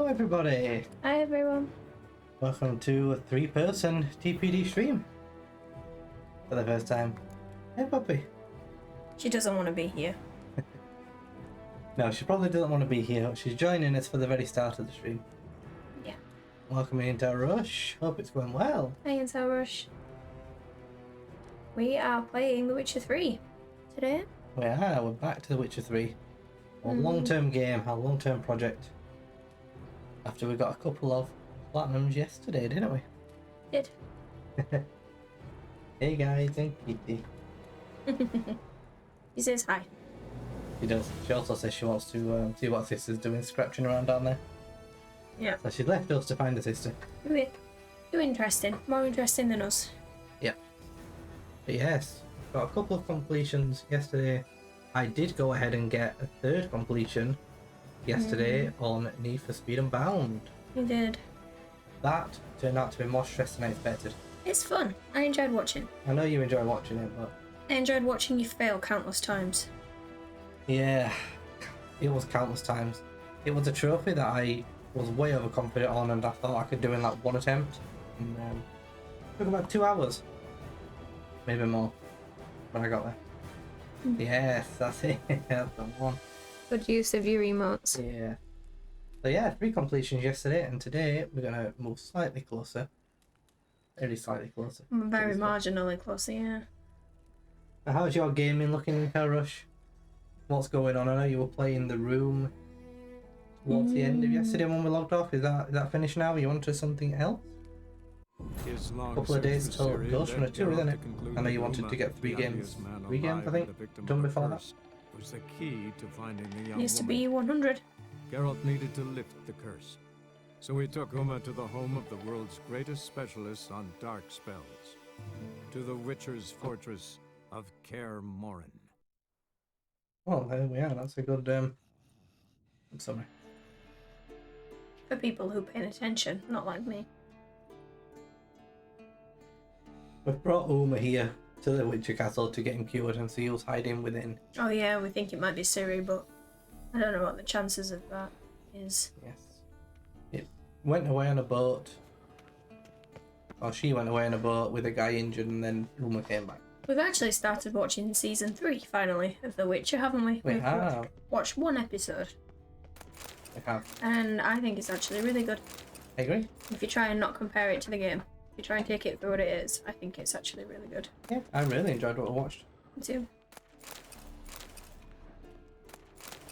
everybody! Hi everyone. Welcome to a 3-person TPD stream. For the first time. Hey puppy. She doesn't want to be here. No, she probably doesn't want to be here. She's joining us for the very start of the stream. Yeah. Welcome into Rush. Hope it's going well. Hi, it's Rush. We are playing The Witcher 3 today. We're back to The Witcher 3. Our long-term game, our long-term project. After we got a couple of platinums yesterday, didn't we? Did. Hey guys, and Kitty. He says hi. She does. She also says she wants to see what sister's doing, scratching around down there. Yeah. So she's left us to find a sister. Too interesting. More interesting than us. Yeah. But yes, got a couple of completions yesterday. I did go ahead and get a third completion yesterday on Need for Speed Unbound. You did. That turned out to be more stress than I expected. It's fun. I enjoyed watching. I know you enjoy watching it, but I enjoyed watching you fail countless times. yeah, it was countless times. It was a trophy that I was way overconfident on, and I thought I could do in like one attempt. And it took about 2 hours, maybe more, when I got there. Yes, that's it. That's the one. Good use of your emotes. Yeah. So yeah, 3 completions yesterday, and today we're gonna move slightly closer. Very slightly closer. Very marginally closer, yeah. Now, how's your gaming looking, Rush? What's going on? I know you were playing The Room towards the end of yesterday when we logged off. Is that finished now? You on to something else? A couple of days till Ghost Runner 2, isn't it? I know you wanted to get 3 games. 3 games, I think, done before that. Was the key to finding the young Needs to woman. be 100. Geralt needed to lift the curse. So he took Uma to the home of the world's greatest specialists on dark spells. To the Witcher's fortress of Kaer Morhen. Well, there we are. That's a good summary. For people who pay attention, not like me. We've brought Uma here to the Witcher Castle to get him cured and see who's hiding within. Oh yeah, we think it might be Ciri, but I don't know what the chances of that is. Yes. It went away on a boat. Or she went away on a boat with a guy injured, and then Uma came back. We've actually started watching season 3, finally, of The Witcher, haven't we? We We've have. watched 1 episode, We have. and I think it's actually really good. I agree. If you try and not compare it to the game, if you try and take it for what it is, I think it's actually really good. Yeah, I really enjoyed what I watched. Me too.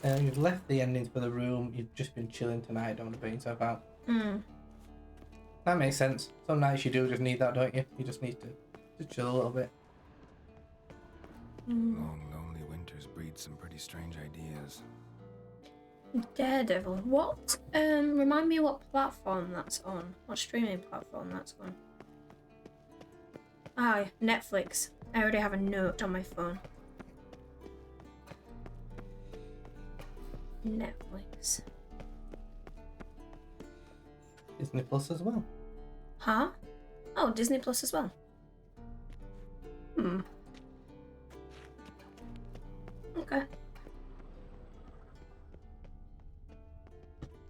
You've left the endings for The Room. You've just been chilling tonight. Don't want to burn yourself out. That makes sense. Some nights you do just need that, don't you? You just need to chill a little bit. Long, lonely winters breed some pretty strange ideas. Daredevil. What? Remind me what platform that's on. What streaming platform that's on. Ah, Netflix. I already have a note on my phone. Netflix. Disney Plus as well. Huh? Oh, Disney Plus as well. Okay.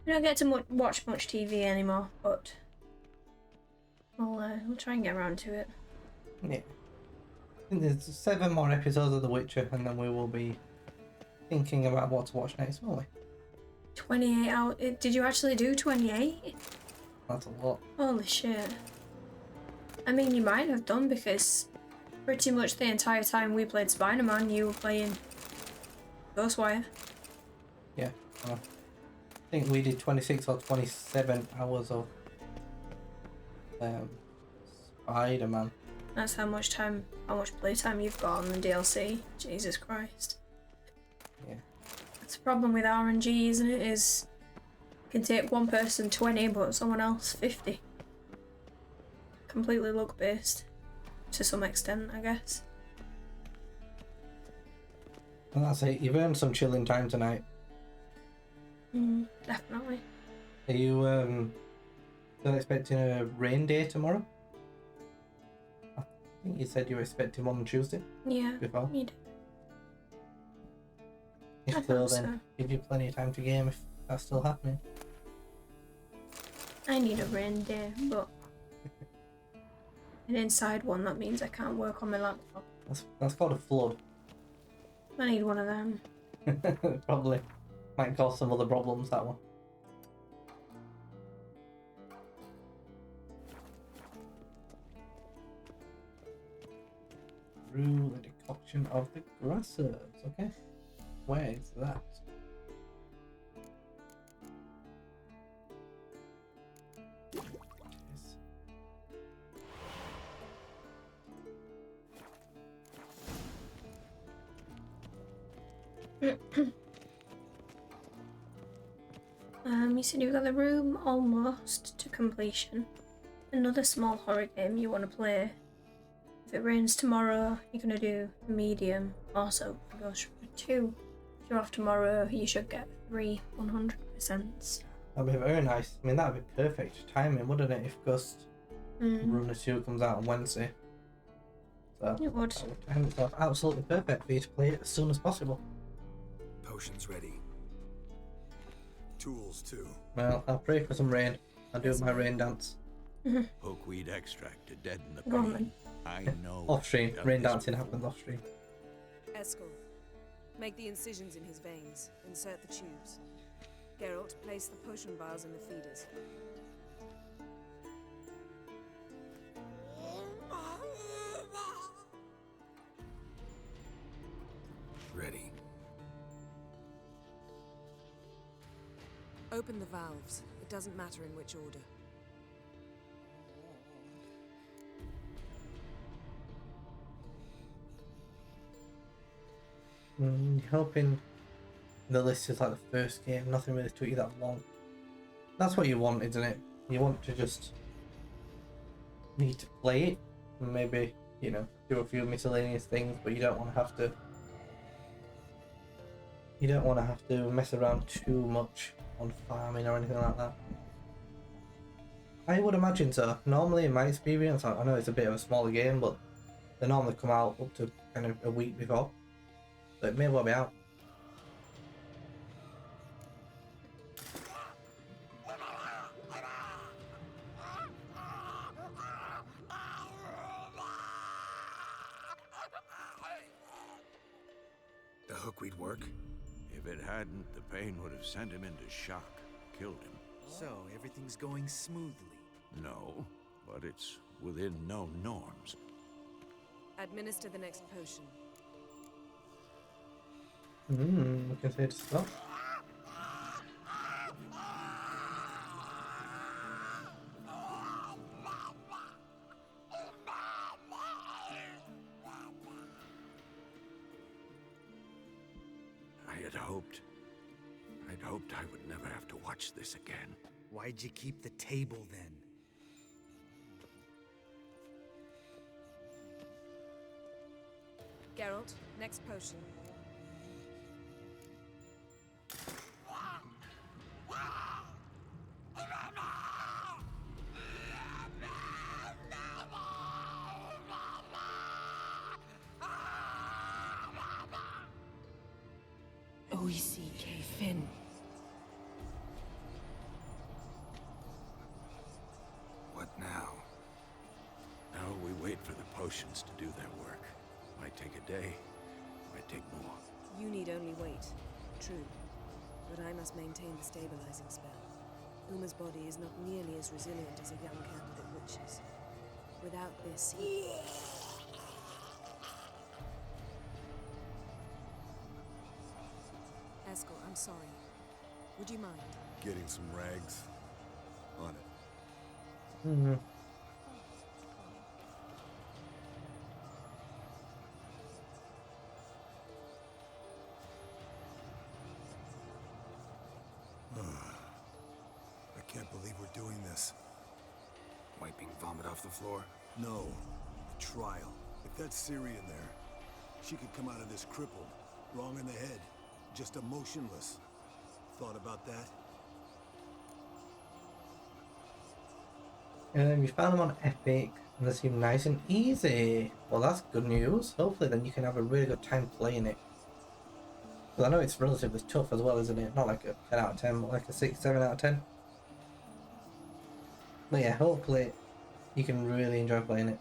I don't get to watch much TV anymore, but we'll try and get around to it. Yeah. I think there's 7 more episodes of The Witcher, and then we will be thinking about what to watch next, won't we? 28 hours. Did you actually do 28? That's a lot. Holy shit. I mean, you might have done, because pretty much the entire time we played Spider-Man, you were playing Ghostwire. Yeah. I think we did 26 or 27 hours of Spider-Man. That's how much playtime you've got on the DLC. Jesus Christ. Yeah. That's the problem with RNG, isn't it? Is it can take one person 20, but someone else 50. Completely luck based, to some extent, I guess. And that's it. You've earned some chilling time tonight. Definitely. Are you still expecting a rain day tomorrow? I think you said you were expecting one on Tuesday. Yeah. Before. You did. If I so, thought then so. give you plenty of time to game if that's still happening. I need a rain day, but an inside one, that means I can't work on my laptop. That's called a flood. I need one of them. Probably. Might cause some other problems, that one. Brew the decoction of the grass herbs. Okay. Where is that? Yes. You said you got the room almost to completion. Another small horror game you want to play. If it rains tomorrow, you're gonna do medium. Also, Ghost Runner 2. If you're off tomorrow, you should get 3 100%. That'd be very nice. I mean, that'd be perfect timing, wouldn't it? If Ghost Runner 2 comes out on Wednesday. So It would. that would time itself absolutely perfect for you to play it as soon as possible. Potions ready. Tools too. Well, I'll pray for some rain. I'll do my rain dance. Hookweed extract to deaden the Go on, pain. then. I know. Off stream. I've Rain done dancing this happens off stream. Eskel, make the incisions in his veins. Insert the tubes. Geralt, place the potion vials in the feeders. Ready. Open the valves. It doesn't matter in which order. Hoping the list is like the first game, nothing really took you that long. That's what you want, isn't it? You want to just need to play it and maybe, you know, do a few miscellaneous things, but you don't want to have to mess around too much on farming or anything like that. I would imagine so. Normally in my experience, I know it's a bit of a smaller game, but they normally come out up to kind of a week before. So it may well be out. The hookweed work? If it hadn't, the pain would have sent him into shock, killed him. So, everything's going smoothly. No, but it's within known norms. Administer the next potion. We can say it's stuff. I'd hoped I would never have to watch this again. Why'd you keep the table then? Geralt, next potion. OECK Finn. What now? Now we wait for the potions to do their work. Might take a day, might take more. You need only wait. True. But I must maintain the stabilizing spell. Uma's body is not nearly as resilient as a young candidate witch's. Without this, Eskel, I'm sorry. Would you mind? Getting some rags on it. I can't believe we're doing this. Wiping vomit off the floor? No. The trial. If that's Ciri in there, she could come out of this crippled, wrong in the head, just emotionless. Thought about that? We found them on Epic and they seem nice and easy. Well, that's good news. Hopefully then you can have a really good time playing it. Because I know it's relatively tough as well, isn't it? Not like a 10 out of 10, but like a 6, 7 out of 10. But yeah, hopefully you can really enjoy playing it.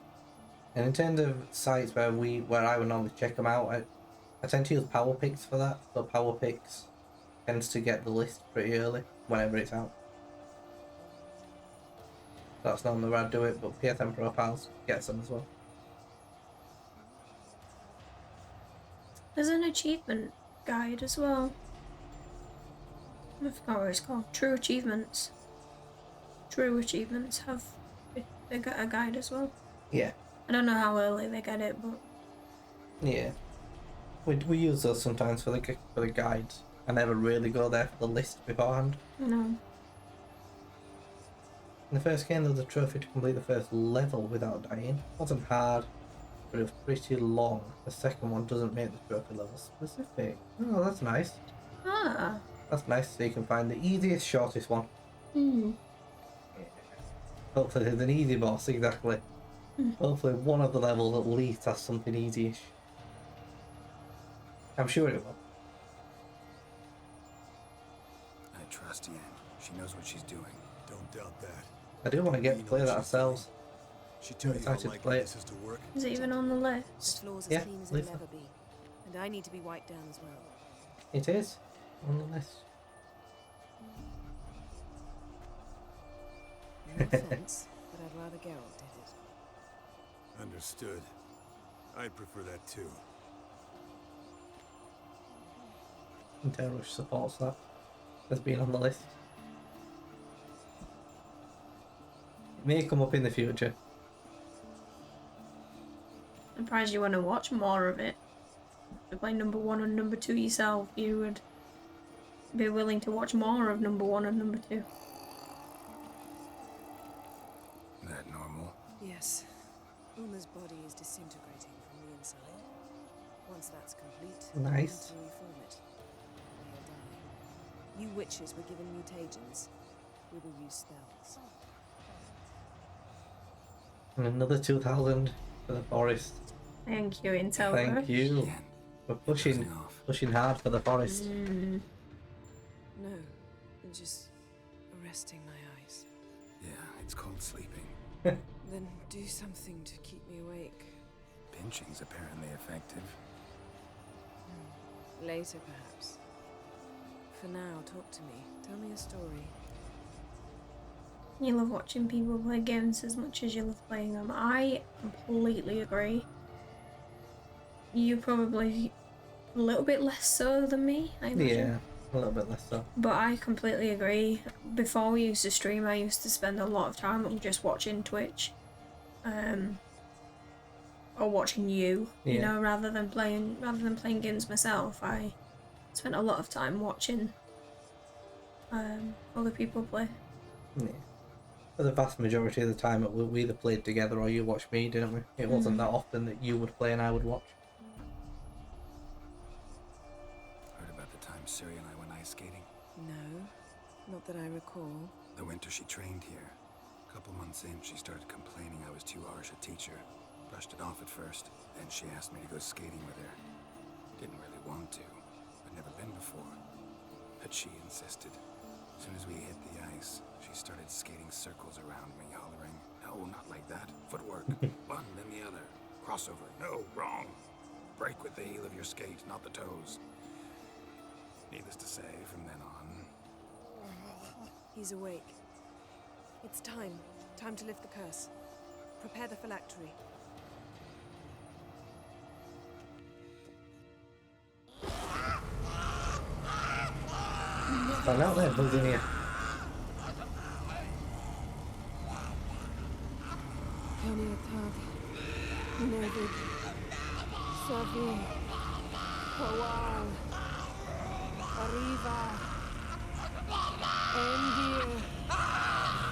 And in terms of sites where I would normally check them out, I tend to use PowerPix for that. So PowerPix tends to get the list pretty early whenever it's out. That's normally where I do it, but PSN Profiles gets them as well. There's an achievement guide as well. I forgot what it's called. True Achievements. True Achievements they got a guide as well. Yeah. I don't know how early they get it, but Yeah. We use those sometimes for the guides. I never really go there for the list beforehand. no. In the first game, there was a trophy to complete the first level without dying. It wasn't hard, but it was pretty long. The second one doesn't make the trophy level specific. Oh, that's nice. Ah. That's nice, so you can find the easiest, shortest one. Hmm. Hopefully there's an easy boss, exactly. Hmm. Hopefully one of the levels at least has something easy-ish. I'm sure it will. I trust Yen. She knows what she's doing. Don't doubt that. I do want to get to play that ourselves. She tell you how Excited to likely play it. this is to work? Is it even on the The list? floor's as Yeah, clean as believe it'll so. ever be. And I need to be wiped down as well. It is on the list. No offense, but I'd rather Geralt did it. Understood. I'd prefer that too. Intel Rush supports that as being on the list. It may come up in the future. I'm surprised you want to watch more of it. To play number 1 and number 2 yourself, you would be willing to watch more of number 1 and number 2. That normal? Yes. Uma's body is disintegrating from the inside. Once that's complete, Nice. we need to reform it. They'll die. You witches were given mutagens. We will use spells. And another 2,000 for the forest. Thank you, Intel. Thank you. Yen, We're pushing dozing off. pushing hard for the forest. Mm. No, I'm just arresting my eyes. Yeah, it's called sleeping. Then do something to keep me awake. Pinching's apparently effective. Later, perhaps. For now, talk to me. Tell me a story. You love watching people play games as much as you love playing them. I completely agree. You probably a little bit less so than me, I imagine. Yeah, a little bit less so. But I completely agree. Before we used to stream, I used to spend a lot of time just watching Twitch. Or watching you Yeah. know, rather than playing games myself. I spent a lot of time watching other people play. Yeah. For the vast majority of the time, we either played together or you watched me, didn't we? It wasn't that often that you would play and I would watch. Heard about the time Ciri and I went ice skating? No, not that I recall. The winter she trained here. A couple months in, she started complaining I was too harsh a teacher. Brushed it off at first, then she asked me to go skating with her. Didn't really want to. I'd never been before. But she insisted. As soon as we hit the ice, she started skating circles around me, hollering, "No, not like that. Footwork. One, then the other. Crossover. No, wrong. Break with the heel of your skate, not the toes." Needless to say, from then on, He's awake. It's time. Time to lift the curse. Prepare the phylactery. Stand out there, who's in here? Kaniatag, Nevid, Savi, Kawal, Arriva, Endir.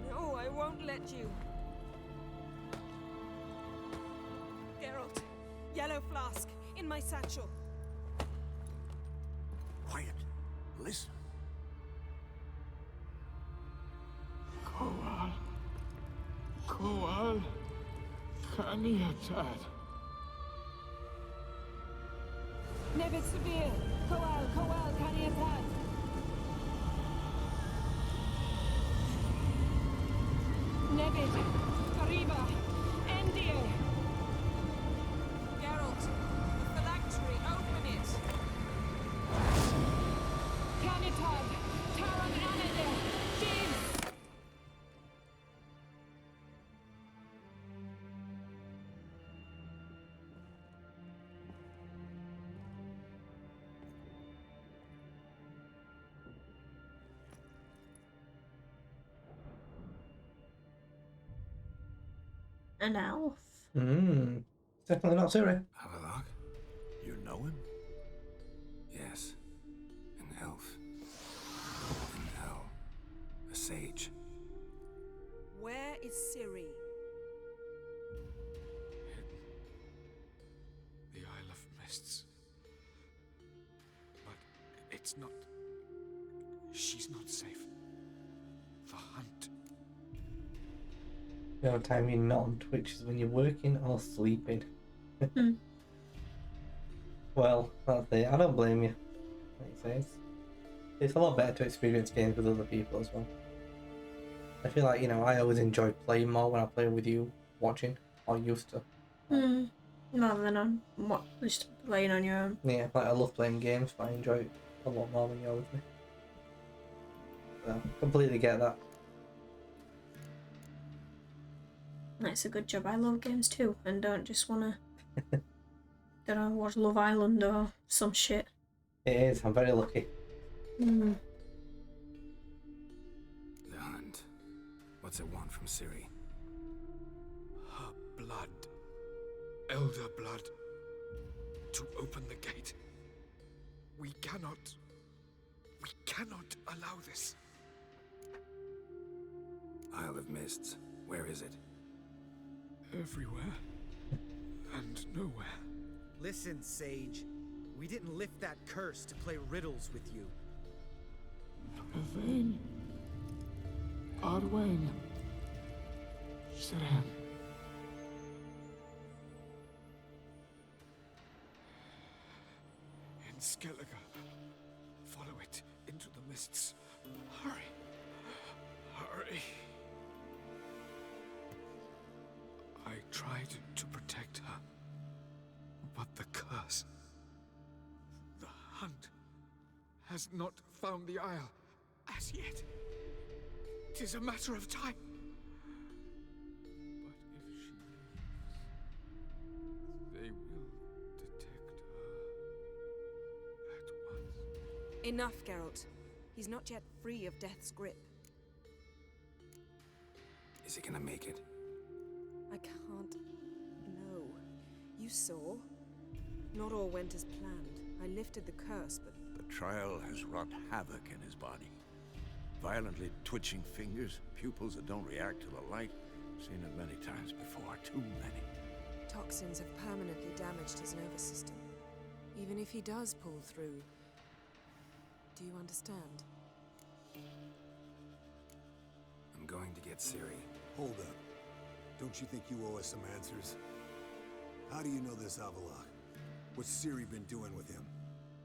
No, I won't let you. Geralt, yellow flask, in my satchel. quiet. Listen. Kowal, Kaniatad. Nevid Severe, Koal, Koal, Kaniatad. Nevid, Kariba, Endir. Geralt, the phylactery, open it. Kanitad, Taran Anadil, Jeeves. An elf. Definitely not Siri. Havelock? You know him? Yes. An elf. An elf. A sage. Where is Ciri? The Isle of Mists. But it's not... She's not safe. The hunt. The only time you're not on Twitch is when you're working or sleeping. Well, that's it. I don't blame you. Makes sense. It's a lot better to experience games with other people as well. I feel like, I always enjoy playing more when I play with you, watching, or used to. Rather than on just playing on your own. Yeah, like I love playing games, but I enjoy it a lot more when you're with me. So, completely get that. That's a good job. I love games too, and don't just wanna watch Love Island or some shit. It is, I'm very lucky. The hunt. What's it want from Ciri? Her blood. Elder blood. To open the gate. We cannot allow this. Isle of Mists. Where is it? Everywhere. And nowhere. Listen, Sage. We didn't lift that curse to play riddles with you. Yvain. Arwain. Siran. In Skellige. Follow it into the mists. Hurry. Hurry. I tried to protect her. But the curse. The hunt has not found the Isle as yet. 'Tis a matter of time. But if she leaves, they will detect her at once. Enough, Geralt. He's not yet free of death's grip. Is he gonna make it? I can't. No. You saw? Not all went as planned. I lifted the curse, but The trial has wrought havoc in his body. Violently twitching fingers, pupils that don't react to the light. Seen it many times before, too many. toxins have permanently damaged his nervous system. Even if he does pull through, do you understand? I'm going to get Ciri. Hold up. Don't you think you owe us some answers? How do you know this Avallac'h? What's Ciri been doing with him?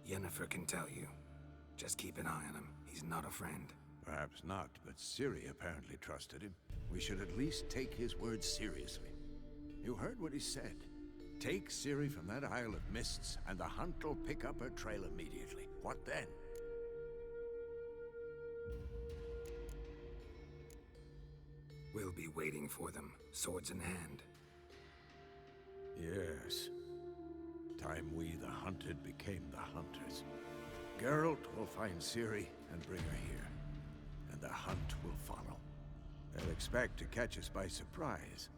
Yennefer can tell you. Just keep an eye on him. He's not a friend. Perhaps not, but Ciri apparently trusted him. We should at least take his words seriously. You heard what he said. Take Ciri from that Isle of Mists, and the hunt will pick up her trail immediately. What then? We'll be waiting for them, swords in hand. Yes. Time we, the hunted, became the hunters. Geralt will find Ciri and bring her here, and the hunt will follow. They'll expect to catch us by surprise,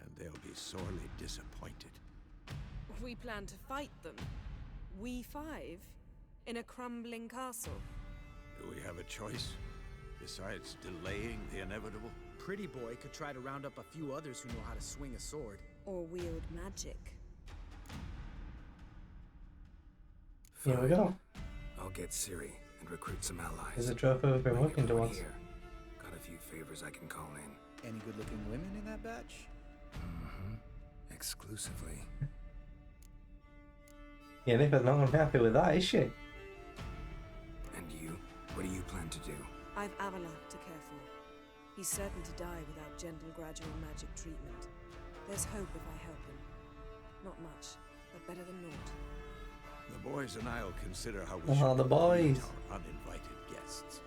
and they'll be sorely disappointed. We plan to fight them. We five? In a crumbling castle? Do we have a choice? Besides delaying the inevitable? Pretty Boy could try to round up a few others who know how to swing a sword. Or wield magic? Here we go. I'll get Ciri and recruit some allies. There's a trophy we've been Bring working everyone towards. here. Got a few favors I can call in. Any good-looking women in that batch? Mm-hmm. Exclusively. Yeah, Nico's not gonna be happy with that, is she? What do you plan to do? I've Avalok to care for. He's certain to die without gentle, gradual magic treatment. There's hope if I help him. Not much, but better than naught. The boys and I'll consider how we Oh, should the boys. treat our uninvited guests.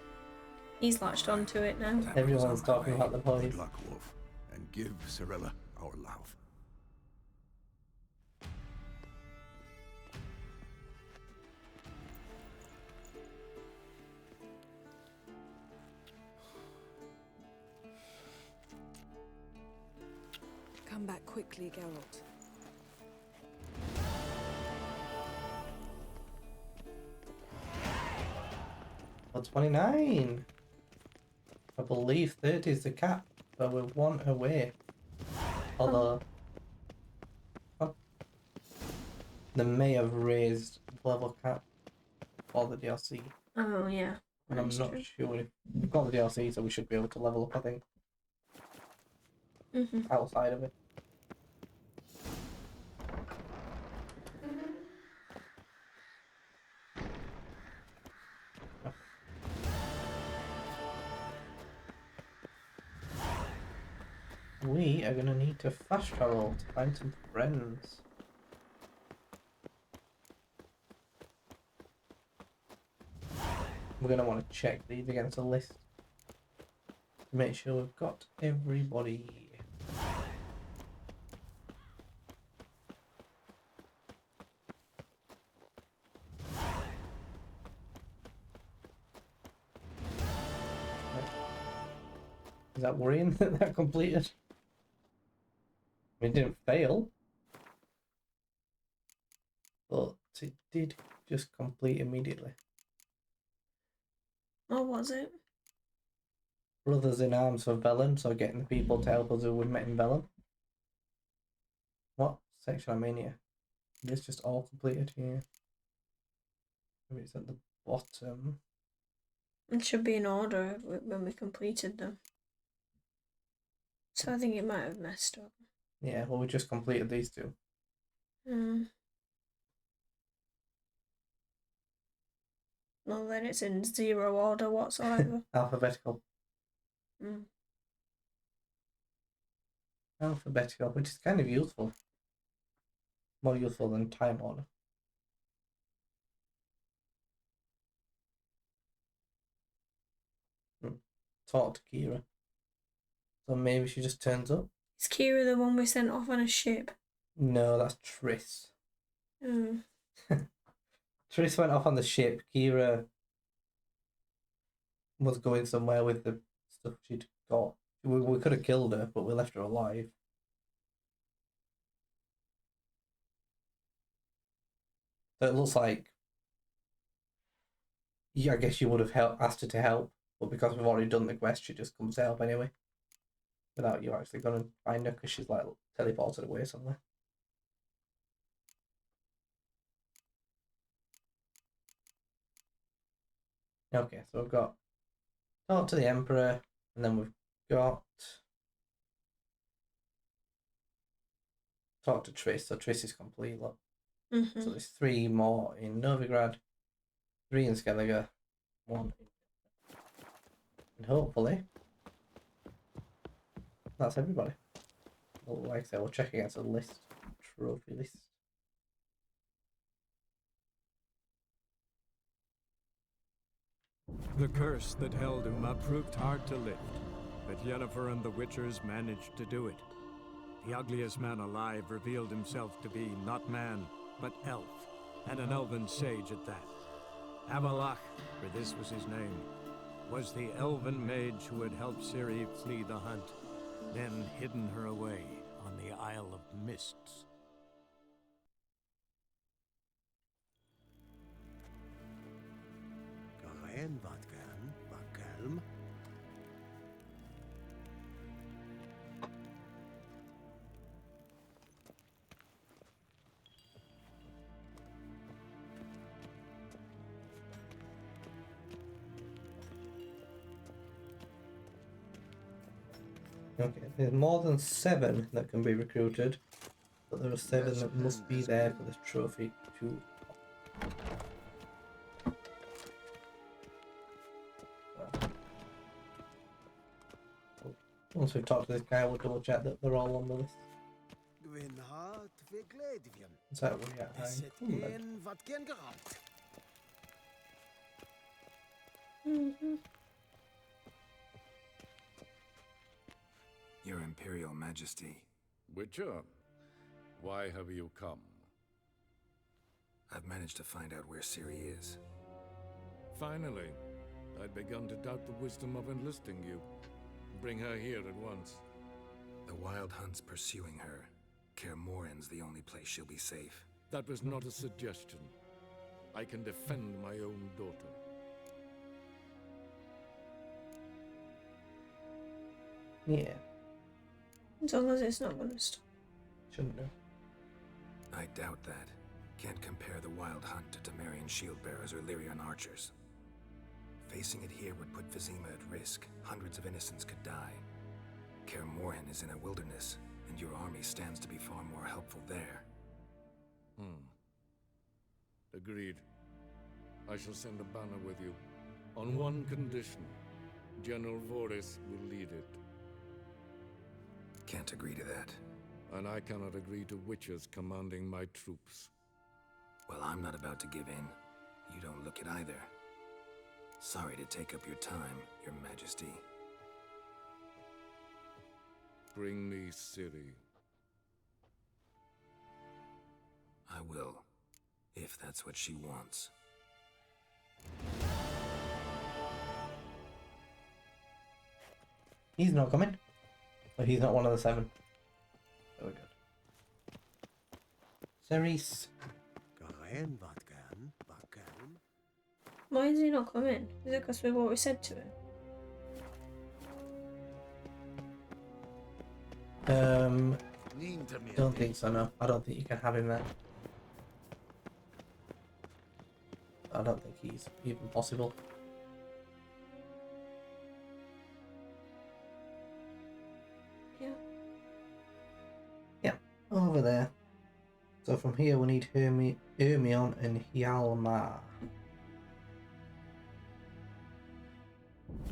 He's latched onto it now. That Everyone's was on my talking way. about the boys. Good luck, Wolf, and give Cirilla our love. Come back quickly, Geralt. Well, 29. I believe 30 is the cap, but we're one away. Although they may have raised the level cap for the DLC, Oh yeah. and I'm That's not true. sure if we've got the DLC, so we should be able to level up. I think Mhm. outside of it. We are gonna need to fast travel to find some friends. We're gonna want to check these against a list to make sure we've got everybody. Is that worrying that that completed? I mean, it didn't fail, but it did just complete immediately. What was it? Brothers in Arms for Velen, so getting the people to help us who we met in Velen. What section I'm in here? It's just all completed here. Maybe it's at the bottom. It should be in order when we completed them. So I think it might have messed up. Yeah, well, we just completed these two. Well, then it's in zero order whatsoever. Alphabetical. Mm. Alphabetical, which is kind of useful. More useful than time order. Talk to Kira. So maybe she just turns up? Is Kira the one we sent off on a ship? No, that's Triss. Mm. Triss went off on the ship. Kira was going somewhere with the stuff she'd got. We could have killed her, but we left her alive. So it looks like, yeah, I guess you would have asked her to help, but because we've already done the quest, she just comes to help anyway. Without you actually going to find her, because she's like teleported away somewhere. Okay, so we've got talk to the Emperor, and then we've got talk to Triss. So Triss is complete, look. Mm-hmm. So there's 3 more in Novigrad, 3 in Skellige, 1 in... And hopefully that's everybody. Well, like I said, we'll check against the list, trophy list. The curse that held Uma proved hard to lift, but Yennefer and the Witchers managed to do it. The ugliest man alive revealed himself to be not man, but elf, and an elven sage at that. Avalok, for this was his name, was the elven mage who had helped Ciri flee the hunt, then hidden her away on the Isle of Mists. Karen Vatkan, Vakelm. Okay, there's more than 7 that can be recruited, but there are 7 that must be there for this trophy to... Once we've talked to this guy, we'll double check that they're all on the list. So we are Your Imperial Majesty, Witcher, why have you come? I've managed to find out where Ciri is. Finally, I'd begun to doubt the wisdom of enlisting you. Bring her here at once. The Wild Hunt's pursuing her. Kaer Morhen's the only place she'll be safe. That was not a suggestion. I can defend my own daughter. Yeah, As long as it's not going to stop. shouldn't do. I doubt that. Can't compare the Wild Hunt to Temerian shield-bearers or Lyrian archers. Facing it here would put Vizima at risk. Hundreds of innocents could die. Kaer Morhen is in a wilderness, and your army stands to be far more helpful there. Agreed. I shall send a banner with you. On one condition. General Voris will lead it. Can't agree to that. And I cannot agree to witches commanding my troops. Well, I'm not about to give in. You don't look it either. Sorry to take up your time, Your Majesty. Bring me Ciri. I will, if that's what she wants. He's not coming. But he's not one of the 7. Very good. Cerise. Why is he not coming? Is it because of what we said to him? Don't think so, no. I don't think you can have him there. I don't think he's even possible. Yeah. Yeah, over there. So from here we need Hermione and Hjalmar.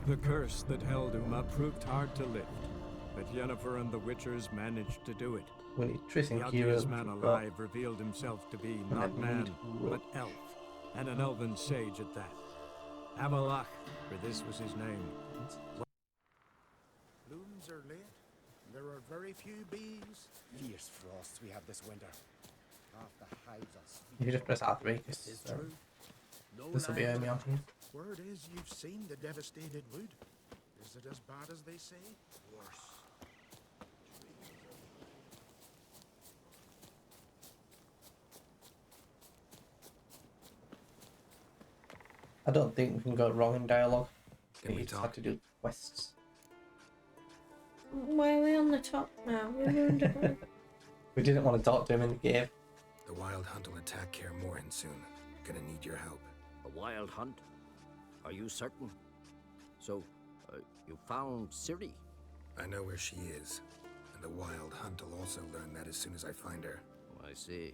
The curse that held Uma proved hard to lift, but Yennefer and the Witchers managed to do it. We need Triss The and Kira. ugliest man alive revealed himself to be not then we man, need but elf, and an elven sage at that. Avalach, for this was his name. Blooms are late. There are very few bees. Fierce frosts we have this winter. Half the hives are sweet. You just press R3 because It's true. No this will be land. Hermione. Word is you've seen the devastated wood. Is it as bad as they say? Worse. I don't think we can go wrong in dialogue. Can we You just talk? have to do quests. Why are we on the top now? We ruined it. We didn't want to talk to him in the game. The Wild Hunt will attack Kaer Morhen soon. Gonna need your help. A wild hunt? Are you certain? So, you found Ciri? I know where she is, and the Wild Hunt will also learn that as soon as I find her. Oh, I see.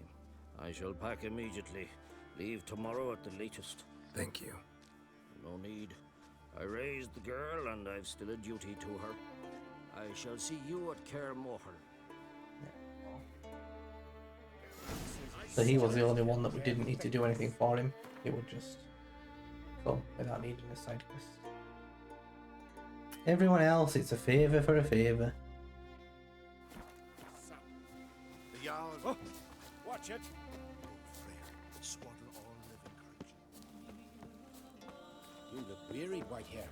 I shall pack immediately. Leave tomorrow at the latest. Thank you. No need. I raised the girl, and I've still a duty to her. I shall see you at Kaer Morhen. So he was the only one that we didn't need to do anything for him. He would just go without needing a side quest. Everyone else, it's a favour for a favour. The Jarl. Oh, Watch it. Freyr, swaddle all living courage. You look wearied, white hair.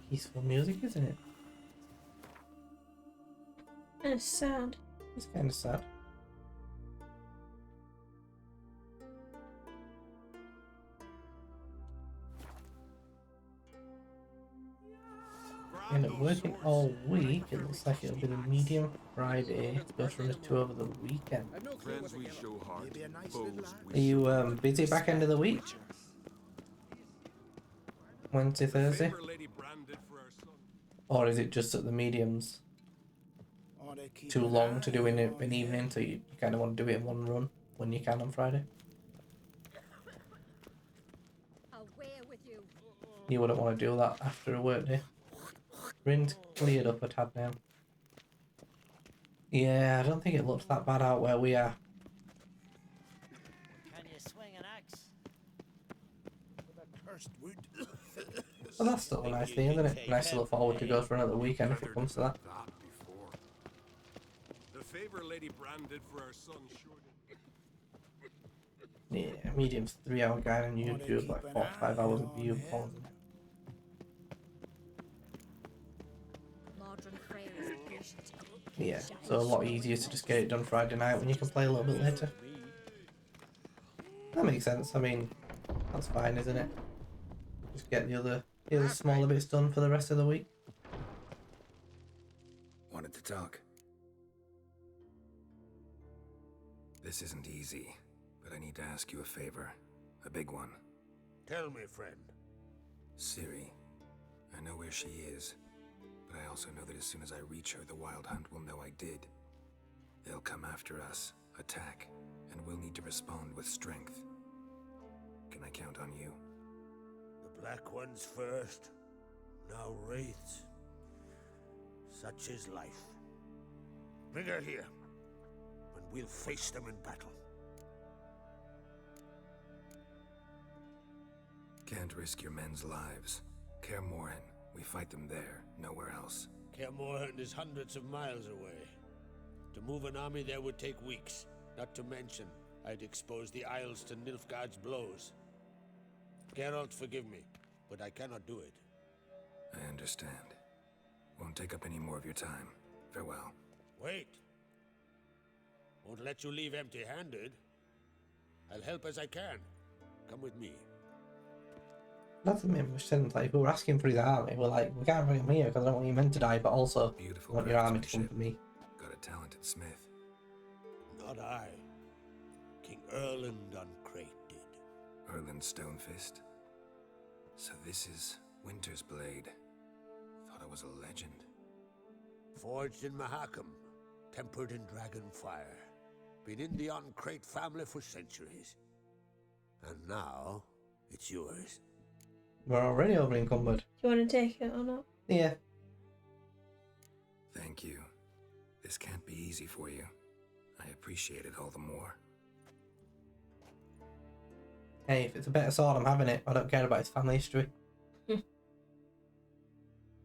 Peaceful music, isn't it? And it's sad. It's kind of sad. End up working all week. It looks like it'll be the medium Friday. Go for a tour over the weekend. I've no clue what we show heart. Maybe a nice little Are you busy back end of the week? Wednesday, Thursday? Or is it just at the mediums? On too long to do in an evening, so you kind of want to do it in one run when you can on Friday. Away with you. You wouldn't want to do that after a work day. Rin's cleared up a tad now. Yeah, I don't think it looks that bad out where we are. Can you swing an axe? Well, that's still a nice thing, isn't it? Nice to look forward to go for another weekend if it comes to that. The favor Lady Brand did for our son sure Yeah, medium's 3-hour guide on YouTube, like 4 to 5 hours of view porn. Yeah, so a lot easier to just get it done Friday night when you can play a little bit later. That makes sense. I mean, that's fine, isn't it? Just get the other smaller bits done for the rest of the week. Wanted to talk. This isn't easy, but I need to ask you a favor. A big one. Tell me, friend. Ciri. I know where she is, but I also know that as soon as I reach her, the Wild Hunt will know I did. They'll come after us, attack, and we'll need to respond with strength. Can I count on you? The Black Ones first, now Wraiths. Such is life. Bring her here, and we'll face them in battle. Can't risk your men's lives. Kaer Morhen, we fight them there, nowhere else. Kaer Morhen is hundreds of miles away. To move an army there would take weeks. Not to mention, I'd expose the Isles to Nilfgaard's blows. Geralt, forgive me, but I cannot do it. I understand. Won't take up any more of your time. Farewell. Wait. Won't let you leave empty-handed. I'll help as I can. Come with me. That doesn't make much sense. Like, if we were asking for his army, we're like, we can't bring him here because I don't want you men to die, but also I want your army to come for me. Got a talented smith. Not I. King Erland Uncrate did. Erland Stonefist? So this is Winter's Blade. Thought I was a legend. Forged in Mahakam, tempered in dragon fire. Been in the Uncrate family for centuries. And now, it's yours. We're already over encumbered. Do you want to take it or not? Yeah. Thank you. This can't be easy for you. I appreciate it all the more. Hey, if it's a better sword, I'm having it. I don't care about its family history.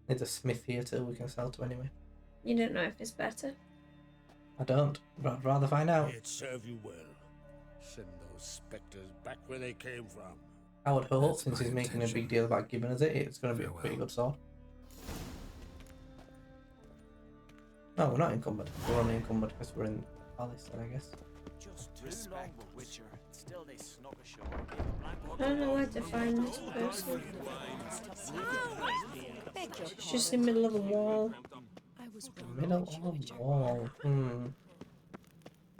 There's a smith here too we can sell to anyway. You don't know if it's better. I don't, but I'd rather find out. It serve you well. Send those specters back where they came from. I would hope, since he's making a big deal about giving us it, it's going to be a pretty good sword. No, we're not encumbered. We're only encumbered because we're in the palace, then I guess. Just respect the Witcher. Still they snuck ashore. I don't know where to find this person. It's just in the middle of a wall. Middle of a wall.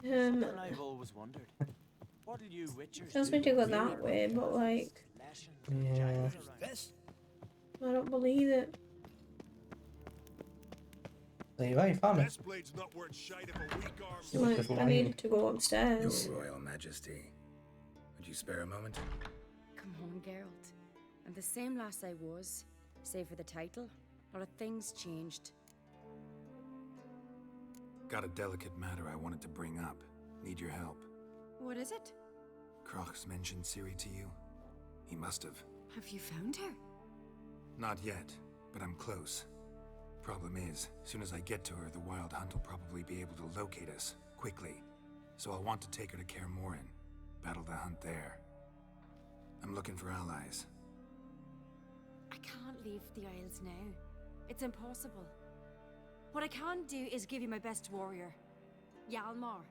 I've always wondered. What did you Witchers Tells me to go that way, but like, yeah. I don't believe it. There you are, you found it. Like, I needed to go upstairs. Your Royal Majesty. Would you spare a moment? Come on, Geralt. I'm the same lass I was, save for the title. A lot of things changed. Got a delicate matter I wanted to bring up. Need your help. What is it? Crach's mentioned Ciri to you? He must have. Have you found her? Not yet, but I'm close. Problem is, soon as I get to her, the Wild Hunt will probably be able to locate us, quickly. So I'll want to take her to Kaer Morhen, battle the hunt there. I'm looking for allies. I can't leave the Isles now. It's impossible. What I can do is give you my best warrior, Hjalmar.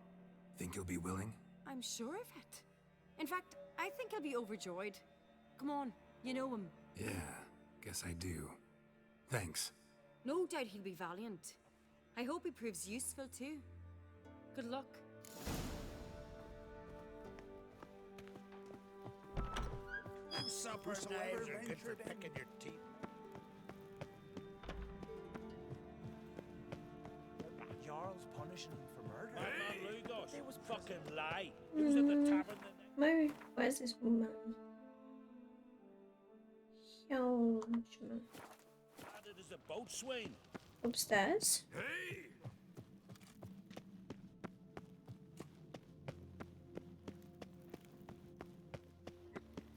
Think you'll be willing? I'm sure of it. In fact, I think he'll be overjoyed. Come on, you know him. Yeah, guess I do. Thanks. No doubt he'll be valiant. I hope he proves useful too. Good luck. Supper knives are good for picking your teeth. Jarl's punishing him for murder. It was fucking lie. It was at the tavern the night. Where's this woman? Hyunjima. Added as a boatswain. Upstairs. Hey!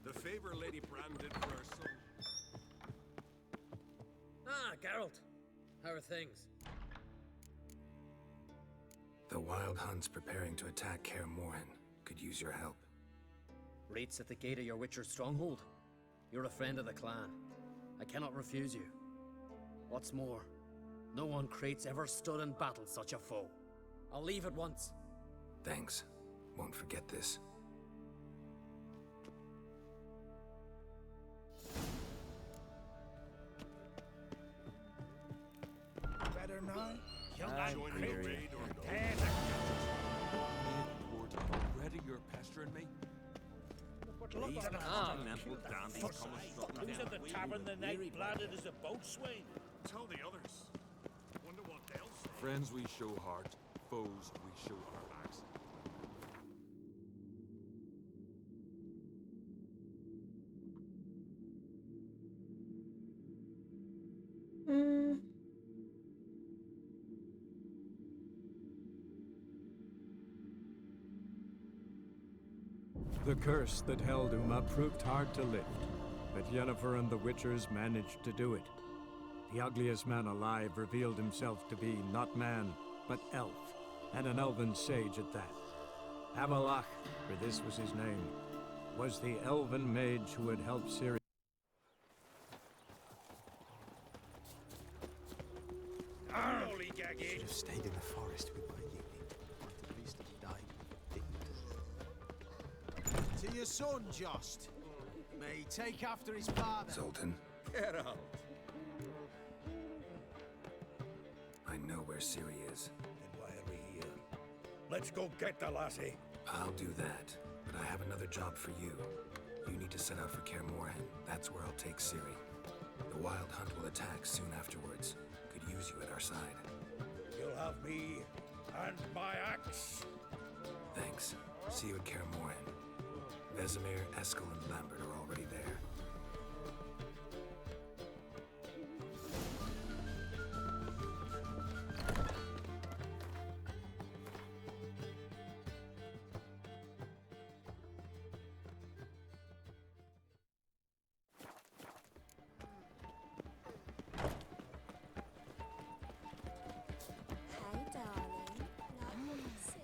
The favor Lady Brand did for our son. Ah, Geralt. How are things? The Wild Hunt's preparing to attack Kaer Morhen. Could use your help. Raid's at the gate of your Witcher's stronghold. You're a friend of the clan. I cannot refuse you. What's more, no one Crate's ever stood in battle such a foe. I'll leave at once. Thanks. Won't forget this. Better not. Young man, Join Crate. the raid or no? Dead. Already you're pestering me? Look at that. Continental dandy Fuck. come He was at the tavern the night, bladdered as a boatswain. Tell the others. Wonder what they'll say. Friends we show heart, foes we show our backs. The curse that held Uma proved hard to lift, but Yennefer and the Witchers managed to do it. The ugliest man alive revealed himself to be not man, but elf, and an elven sage at that. Avalach, for this was his name, was the elven mage who had helped Ciri. Should have stayed in the forest with my unit. At least he died. Didn't. To your son, Jost. May he take after his father. Zoltan, Get out. I know where Ciri is. Then why are we here? Let's go get the lassie. I'll do that, but I have another job for you. You need to set out for Kaer Morhen. That's where I'll take Ciri. The Wild Hunt will attack soon afterwards. Could use you at our side. You'll have me and my axe. Thanks. See you at Kaer Morhen. Vesemir, Eskel, and Lambert are already there. Hey, darling. Not see.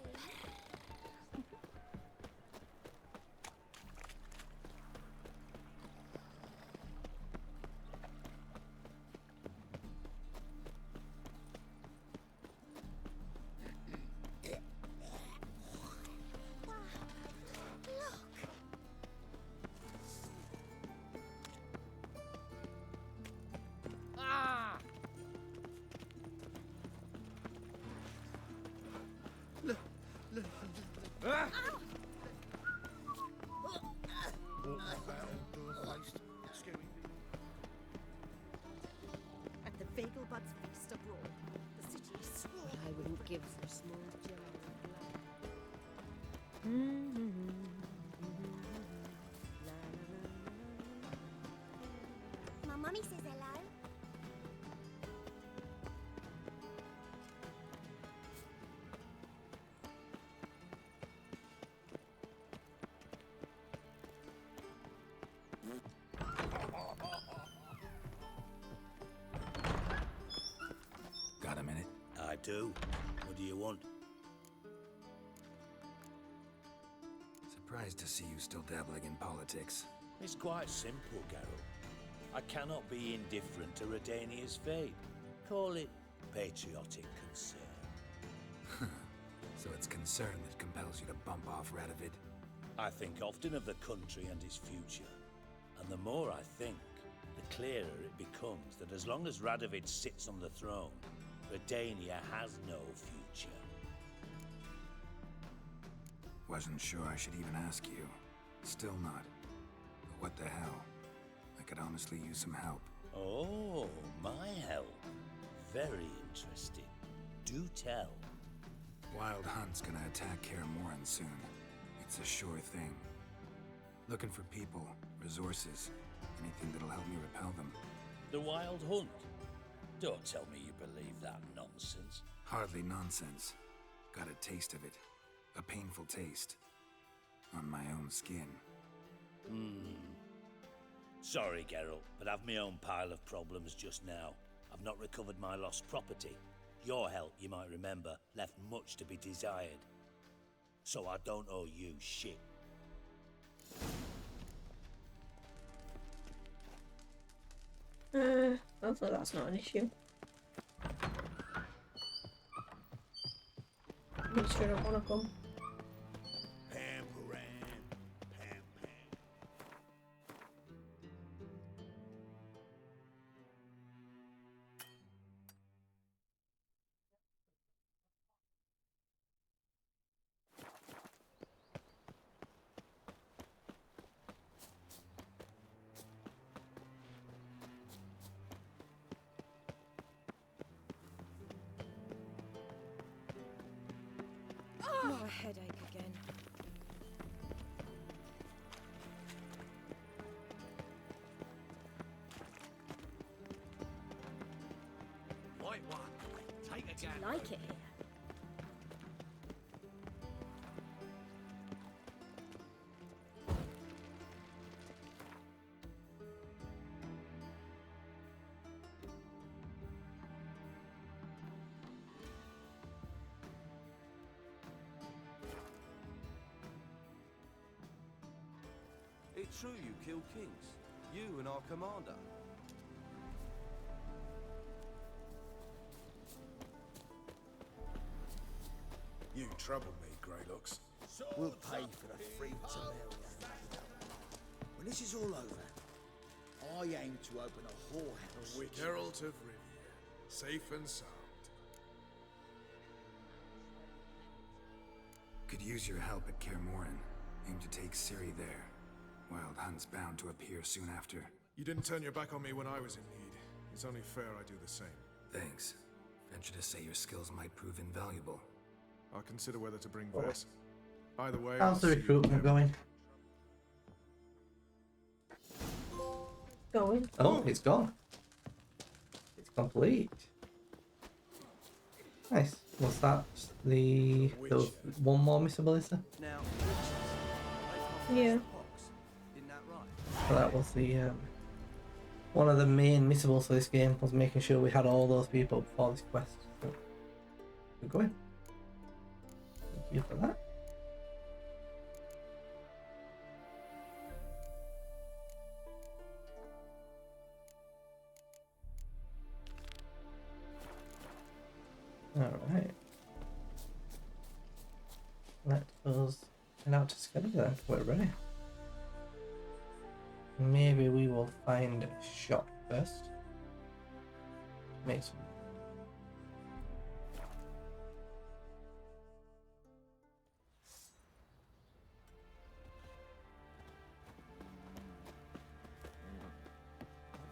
At the Vegelbud's feast abroad, the city is swole. But I wouldn't give for a small jar of My mummy says hello. Got a minute? I do. What do you want? Surprised to see you still dabbling in politics. It's quite simple, Geralt. I cannot be indifferent to Redania's fate. Call it patriotic concern. So it's concern that compels you to bump off Radovid? I think often of the country and his future. And the more I think, the clearer it becomes that as long as Radovid sits on the throne, Redania has no future. Wasn't sure I should even ask you. Still not. But what the hell? I could honestly use some help. Oh, my help. Very interesting. Do tell. Wild Hunt's gonna attack Kaer Morhen soon. It's a sure thing. Looking for people, resources, anything that'll help me repel them. The Wild Hunt? Don't tell me you believe that nonsense. Hardly nonsense. Got a taste of it. A painful taste. On my own skin. Sorry, Geralt, but I've my own pile of problems just now. I've not recovered my lost property. Your help, you might remember, left much to be desired. So I don't owe you shit. Hopefully that's not an issue. You sure don't want to come? Not a headache again. White one, take a gander. Like it here. It's true you killed kings. You and our commander. You troubled me, Greylocks. We'll pay for the free to marry. When this is all over, I aim to open a whorehouse. Geralt of Rivia, safe and sound. Could use your help at Kaer Morhen. Aim to take Ciri there. Wild Hunt's bound to appear soon after. You didn't turn your back on me when I was in need. It's only fair I do the same. Thanks. Venture to say your skills might prove invaluable. I'll consider whether to bring Vess. Either way, How's the recruitment going? Going. Oh, it's gone. It's complete. Nice. Was that the one more missable, is there? Now, Yeah. isn't that right? So that was the one of the main missables for this game, was making sure we had all those people before this quest. So we're going. Thank you for that. Alright. Let us head out to Skellige then. We're ready. Maybe we will find a shop first. Make some.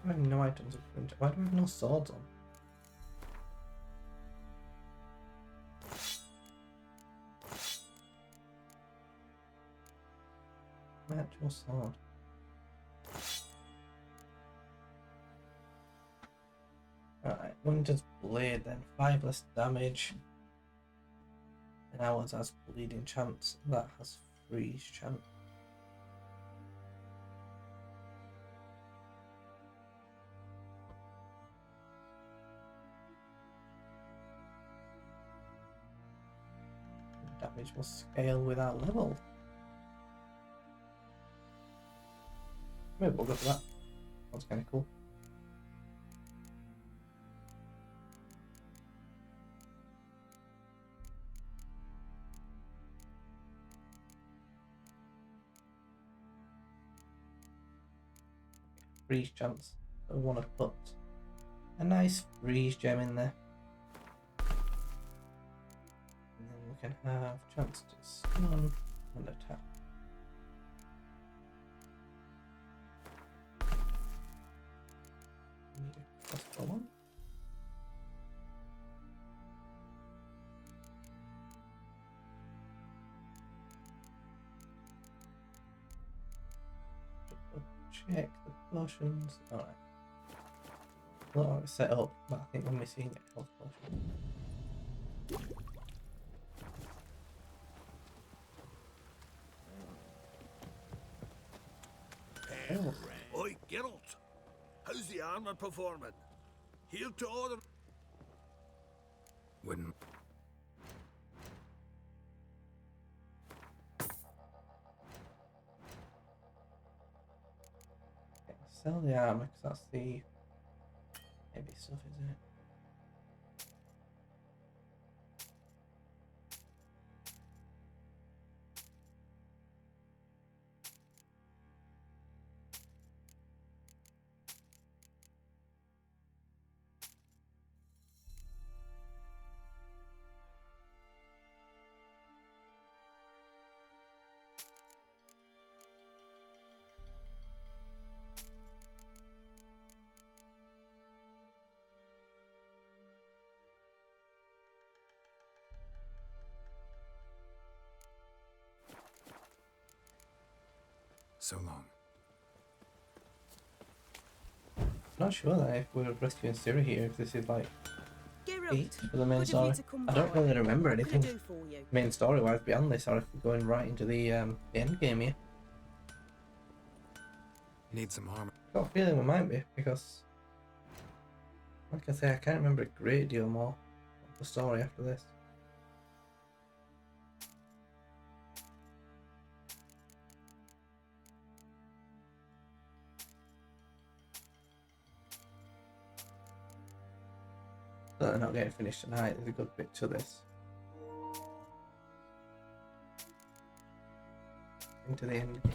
I have no items of print. Why do we have no swords on? My actual sword. Alright, Winter's Blade then. 5 less damage. And ours has bleeding chance. That has freeze chance. Damage will scale with our level. Maybe we'll go for that. That's kind of cool. Freeze chance. I want to put a nice freeze gem in there. And then we can have chance to stun and attack. Need a crossbow one. check the potions. Alright. Well, it's set up, but I think we're missing a health potion. Oh. Oi, Geralt! How's the armor performing? Here to order. Wouldn't. Sell the armor, because that's the heavy stuff, isn't it? So long. Not sure that if we're rescuing Ciri here, if this is like Geralt, 8 for the main good of story. you to come I don't by. really remember What can I anything do for you? main story wise beyond this, or if we're going right into the end game here. Need some armor. Got a feeling we might be, because like I say, I can't remember a great deal more of the story after this. Certainly not getting finished tonight, there's a good bit to this. Into the end game.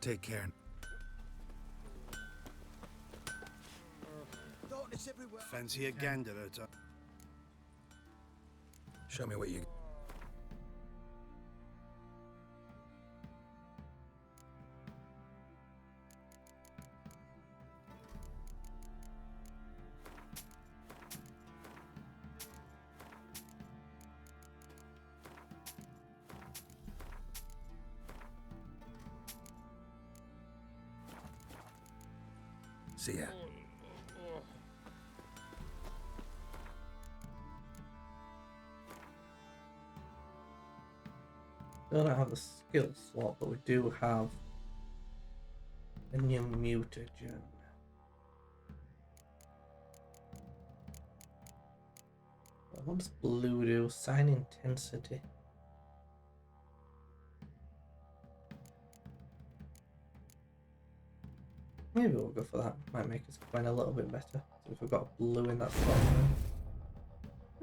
Take care. Fancy a gander at a... Show me what you. See ya. We don't have the skill slot, but we do have a new mutagen. What does blue do? Sign intensity. Maybe we'll go for that. Might make us combine a little bit better. So if we've got blue in that spot.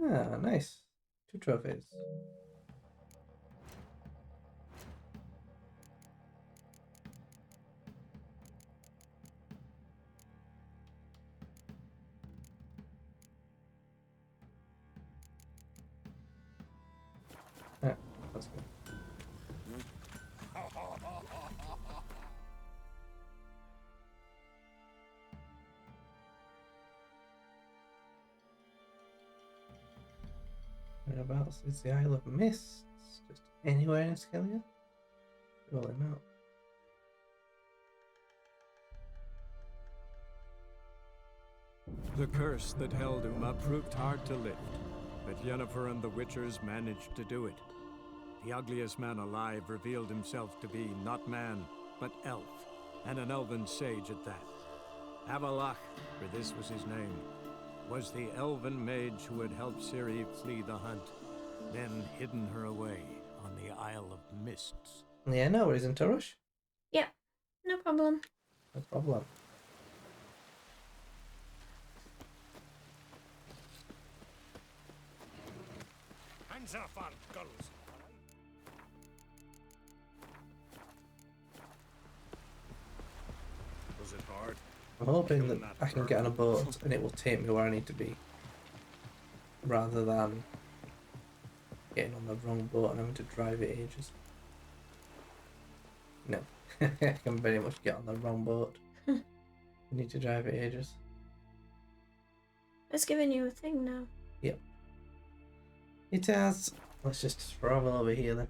Ah, nice. 2 trophies. Yeah, that's good. Whereabouts is the Isle of Mists? Just anywhere in Skellige? Roll him out. The curse that held Uma proved hard to lift, but Yennefer and the Witchers managed to do it. The ugliest man alive revealed himself to be not man, but elf, and an elven sage at that. Avallac'h, for this was his name, was the elven mage who had helped Ciri flee the hunt, then hidden her away on the Isle of Mists. Yeah, no worries, in Tarush. Yeah, no problem. No problem. Hands off our girls. Was it hard? I'm hoping that I can get on a boat and it will take me where I need to be, rather than getting on the wrong boat and having to drive it ages. No, I can very much get on the wrong boat. You need to drive it ages. It's giving you a thing now. Yep. It has. Let's just travel over here then.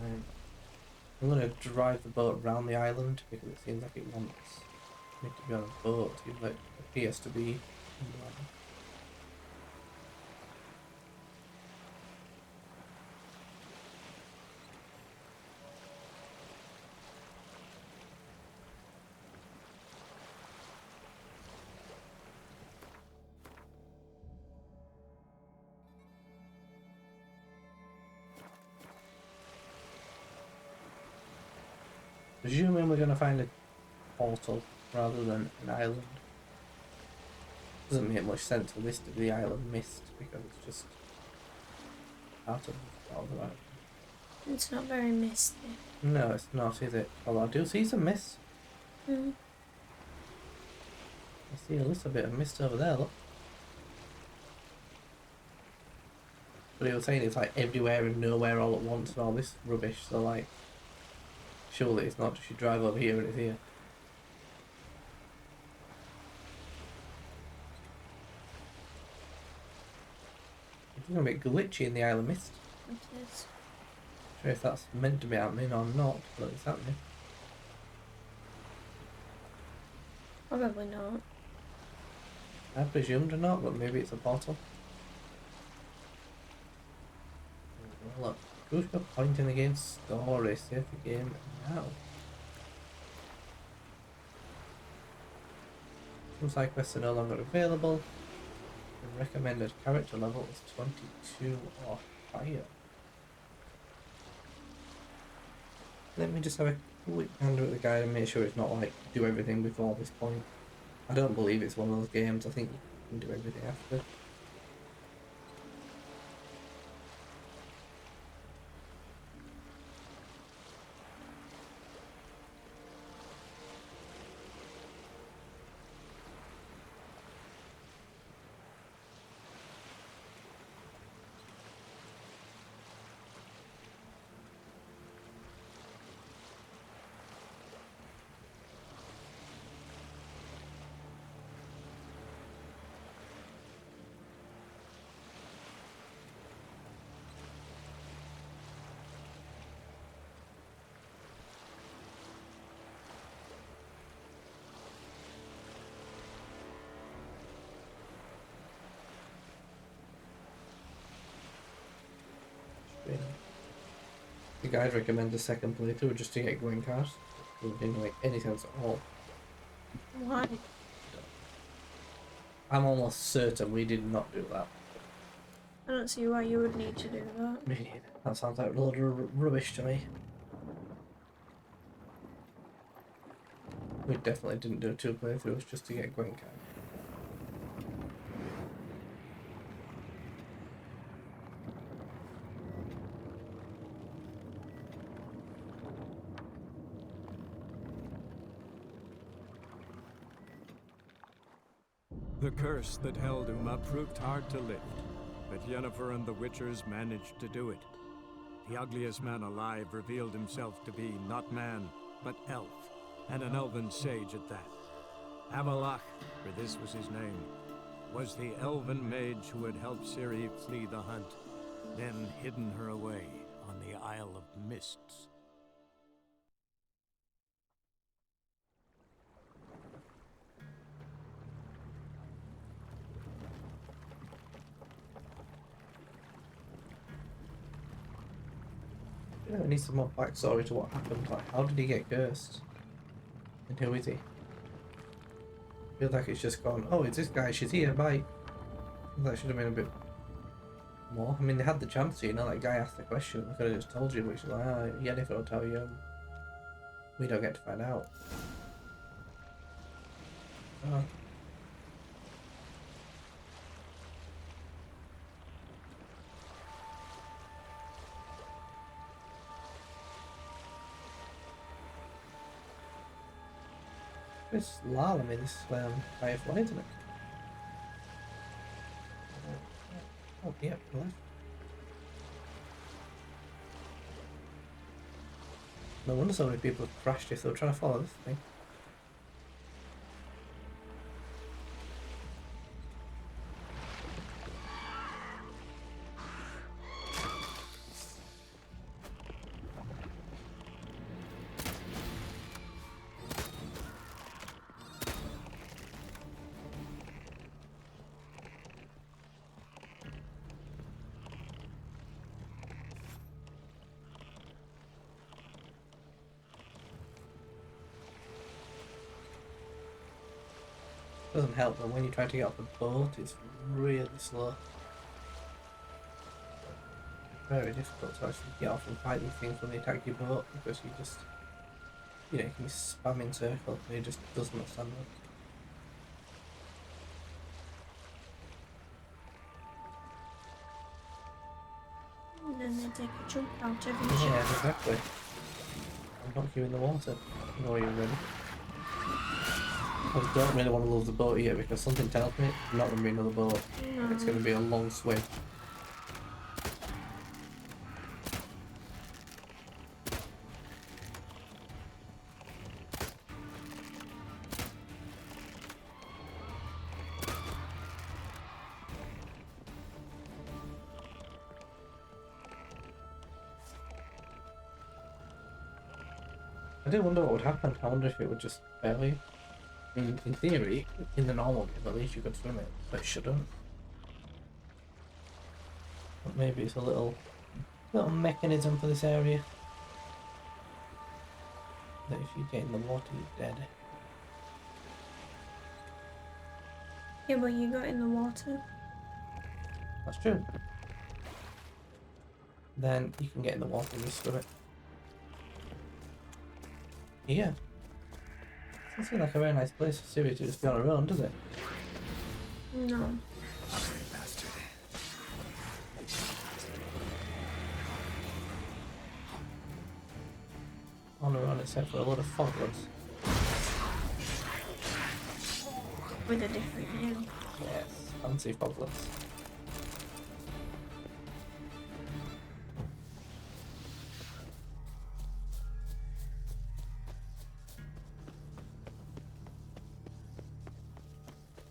And I'm gonna drive the boat around the island because it seems like it wants me to be on a boat, even though it appears to be on the island. Presuming we're going to find a portal rather than an island. Doesn't make much sense for this to be the Island Mist because it's just out of the island. It's not very misty. No, it's not, is it? Although I do see some mist. Mm. I see a little bit of mist over there, look. But he was saying it's like everywhere and nowhere all at once and all this rubbish, so like surely it's not just you drive over here and it's here. It's going to be glitchy in the Isle of Mist. It is. Not sure if that's meant to be happening or not, but it's happening. Probably not. I presumed not, but maybe it's a portal. Look, crucial point in the game's story. Save the game now. Some side quests are no longer available. The recommended character level is 22 or higher. Let me just have a quick gander at the guide and make sure it's not like do everything before this point. I don't believe it's one of those games. I think you can do everything after. The guide recommends a second playthrough just to get going cards. It didn't make any sense at all. Why? I'm almost certain we did not do that. I don't see why you would need to do that. Me neither. That sounds like a load of rubbish to me. We definitely didn't do 2 playthroughs just to get Gwen card. The curse that held Uma proved hard to lift, but Yennefer and the Witchers managed to do it. The ugliest man alive revealed himself to be not man, but elf, and an elven sage at that. Avalach, for this was his name, was the elven mage who had helped Ciri flee the hunt, then hidden her away on the Isle of Mists. Yeah, I need some more backstory to what happened. Like, how did he get cursed? And who is he? I feel like it's just gone, oh, it's this guy, she's here, bye. That should have been a bit more. I mean, they had the chance to, you know, that guy asked the question. I could have just told you, but she's like, ah, Yennefer will tell you. We don't get to find out. Oh. It's lava, I mean, this is Firefly, isn't it? Oh, yeah, left. No wonder so many people have crashed if they were trying to follow this thing. Doesn't help them when you try to get off the boat, it's really slow. Very difficult to actually get off and fight these things when they attack your boat because you just, you know, you can spam in circles and it just does not stand up. And then they take a jump out eventually. Yeah, exactly. I'll knock you in the water. No, you're ready. I just don't really want to lose the boat yet because something tells me I'm not going to be another boat. No. It's going to be a long swim. I did wonder what would happen. I wonder if it would just barely. I mean, in theory, in the normal game, at least you could swim it, but it shouldn't. But maybe it's a little mechanism for this area. That if you get in the water, you're dead. Yeah, but you got in the water. That's true. Then you can get in the water and you swim it. Yeah. Doesn't seem like a very nice place for Ciri to just be on her own, does it? No. Bastard. On her own except for a lot of foglets. With a different name. Yes, fancy foglets.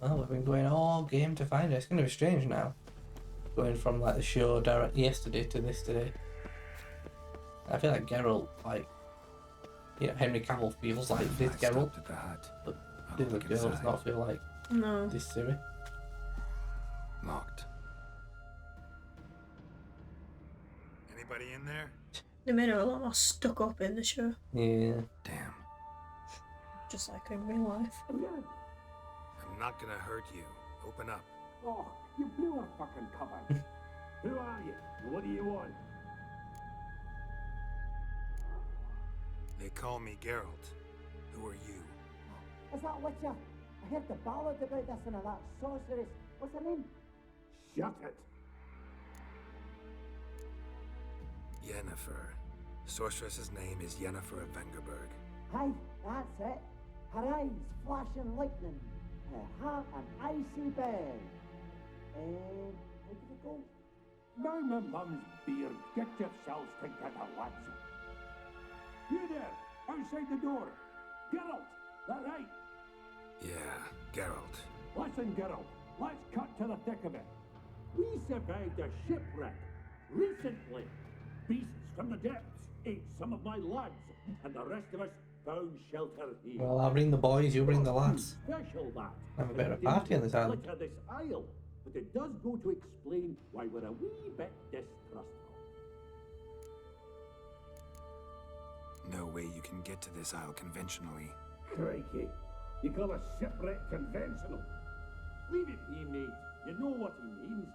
Well, we've been going all game to find her. It's going to be strange now. Going from like the show direct yesterday to this today. I feel like Geralt, like, you know, Henry Cavill feels like this Geralt. But the other girl does not feel like this Ciri. Locked. Anybody in there? They made her a lot more stuck up in the show. Yeah. Damn. Just like in real life. I'm not gonna hurt you. Open up. Oh, you blew our fucking cover. Who are you? What do you want? They call me Geralt. Who are you? Is that Witcher? I heard the ballad about this and that sorceress. What's her name? Shut it. Yennefer. Sorceress's name is Yennefer of Vengerberg. Aye, that's it. Her eyes flashing lightning. Her heart an icy bed. And how did it go? Now my mum's beard. Get yourselves together, lads. You there, outside the door. Geralt, that right? Yeah, Geralt. Listen, Geralt, let's cut to the thick of it. We survived a shipwreck recently. Beasts from the depths ate some of my lads, and the rest of us found shelter here. Well, I'll bring the boys, you bring the lads. Special that. Have a bit of a party on this island. Look at this isle, but it does go to explain why we're a wee bit distrustful. No way you can get to this isle conventionally. Crikey, you call a shipwreck conventional? Leave it be, mate. You know what he means.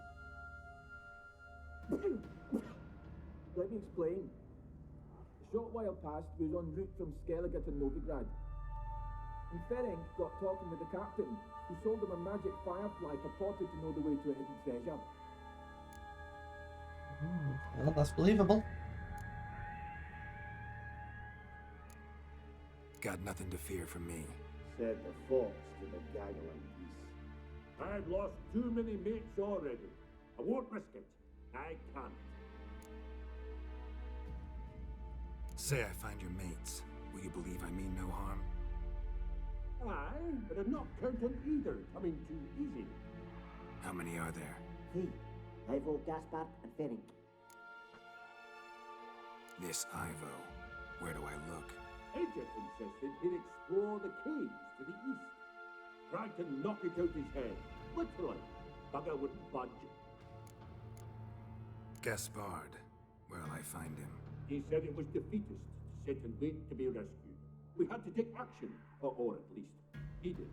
Let me explain. A short while past, we was en route from Skellige to Novigrad. And Ferenc got talking with the captain, who sold him a magic firefly purported to know the way to a hidden treasure. Well, that's believable. Got nothing to fear from me. Said the fox to the gaggling geese. I've lost too many mates already. I won't risk it. I can't. Say I find your mates. Will you believe I mean no harm? Aye, but I'm not counting either coming too easy. How many are there? 3. Ivo, Gaspard, and Ferenc. This Ivo. Where do I look? Agent insisted he'd explore the caves to the east. Tried to knock it out his head. Literally. Bugger wouldn't budge. Gaspard. Where'll I find him? He said it was defeatist to sit and wait to be rescued. We had to take action, or at least he did.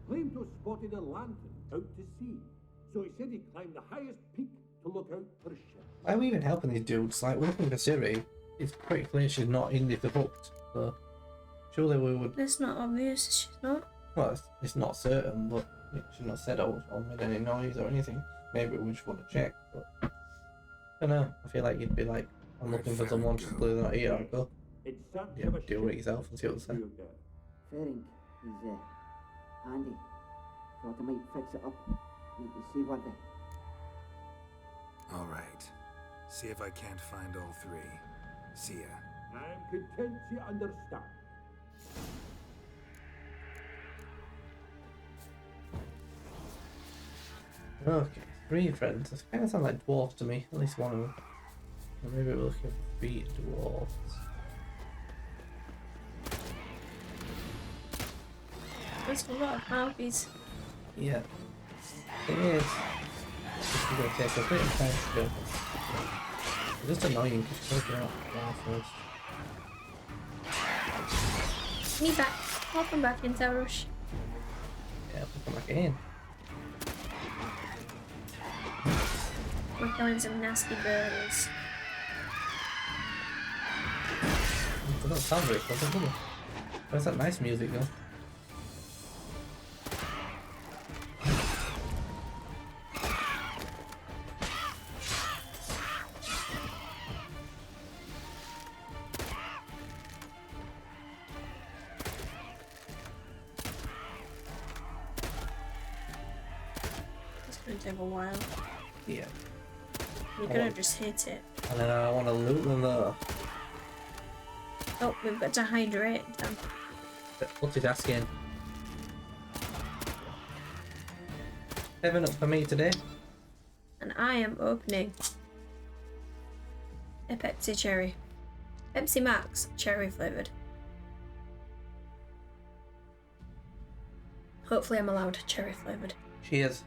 claimed to have spotted a lantern out to sea. So he said he'd climb the highest peak to look out for a ship. Why are we even helping these dudes? Like, we're looking for Siri. It's pretty clear she's not in the hooked, so surely we would. It's not obvious, she's not. Well, it's not certain, but she's not said or made any noise or anything. Maybe we just want to check, but I don't know. I feel like you'd be like, I'm looking for someone to clearly not here. I'd go. Yeah, deal with it yourself and see what they say. Fearing he's handy. Thought I might fix it up. Need to see what they. All right. See if I can't find all three. See ya. I'm content you understand. Okay, 3 friends. This kind of sound like dwarves to me. At least one of them. Or maybe we're looking for 3 dwarves. There's a lot of harpies. Yeah. It is. This is going to take a bit of time to go. It's just annoying because you're going out first. Me back. Welcome back in Tarush. Yeah, we'll come back in. We're killing some nasty birds. It doesn't sound very pleasant, does it? Where's that nice music go? It's gonna take a while. Yeah. You're gonna just hit it. And then I want to loot them though. Oh, we've got to hydrate them. Multitasking. 7 up for me today. And I am opening a Pepsi Cherry. Pepsi Max cherry flavoured. Hopefully I'm allowed cherry flavoured. Cheers.